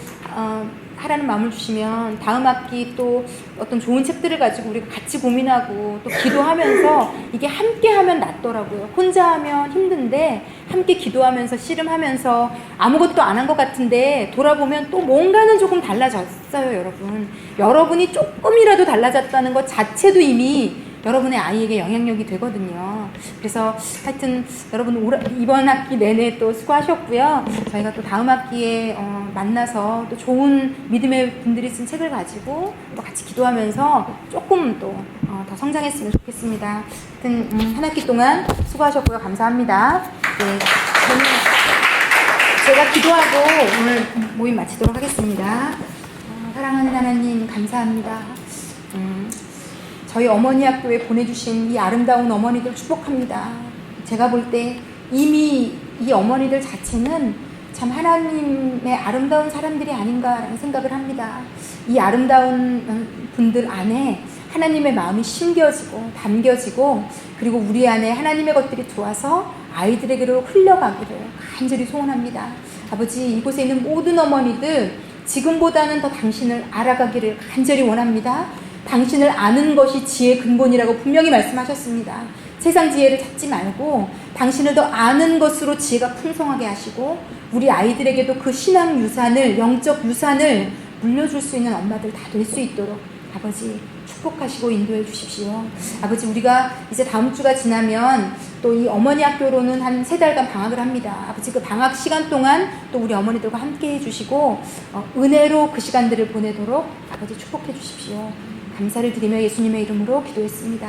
하라는 마음을 주시면 다음 학기 또 어떤 좋은 책들을 가지고 우리가 같이 고민하고 또 기도하면서, 이게 함께 하면 낫더라고요. 혼자 하면 힘든데 함께 기도하면서 씨름하면서 아무것도 안 한 것 같은데 돌아보면 또 뭔가는 조금 달라졌어요. 여러분이 조금이라도 달라졌다는 것 자체도 이미 여러분의 아이에게 영향력이 되거든요. 그래서 하여튼 여러분 이번 학기 내내 또 수고하셨고요. 저희가 또 다음 학기에 만나서 또 좋은 믿음의 분들이 쓴 책을 가지고 또 같이 기도하면서 조금 또 더 성장했으면 좋겠습니다. 하여튼 한 학기 동안 수고하셨고요. 감사합니다. 네, 저는 제가 기도하고 오늘 모임 마치도록 하겠습니다. 사랑하는 하나님, 감사합니다. 저희 어머니 학교에 보내주신 이 아름다운 어머니들 축복합니다. 제가 볼 때 이미 이 어머니들 자체는 참 하나님의 아름다운 사람들이 아닌가라는 생각을 합니다. 이 아름다운 분들 안에 하나님의 마음이 심겨지고 담겨지고, 그리고 우리 안에 하나님의 것들이 들어와서 아이들에게로 흘러가기를 간절히 소원합니다. 아버지, 이곳에 있는 모든 어머니들 지금보다는 더 당신을 알아가기를 간절히 원합니다. 당신을 아는 것이 지혜의 근본이라고 분명히 말씀하셨습니다. 세상 지혜를 찾지 말고 당신을 더 아는 것으로 지혜가 풍성하게 하시고, 우리 아이들에게도 그 신앙 유산을, 영적 유산을 물려줄 수 있는 엄마들 다 될 수 있도록 아버지 축복하시고 인도해 주십시오. 아버지, 우리가 이제 다음 주가 지나면 또 이 어머니 학교로는 한 3달간 방학을 합니다. 아버지, 그 방학 시간 동안 또 우리 어머니들과 함께 해주시고 은혜로 그 시간들을 보내도록 아버지 축복해 주십시오. 감사를 드리며 예수님의 이름으로 기도했습니다.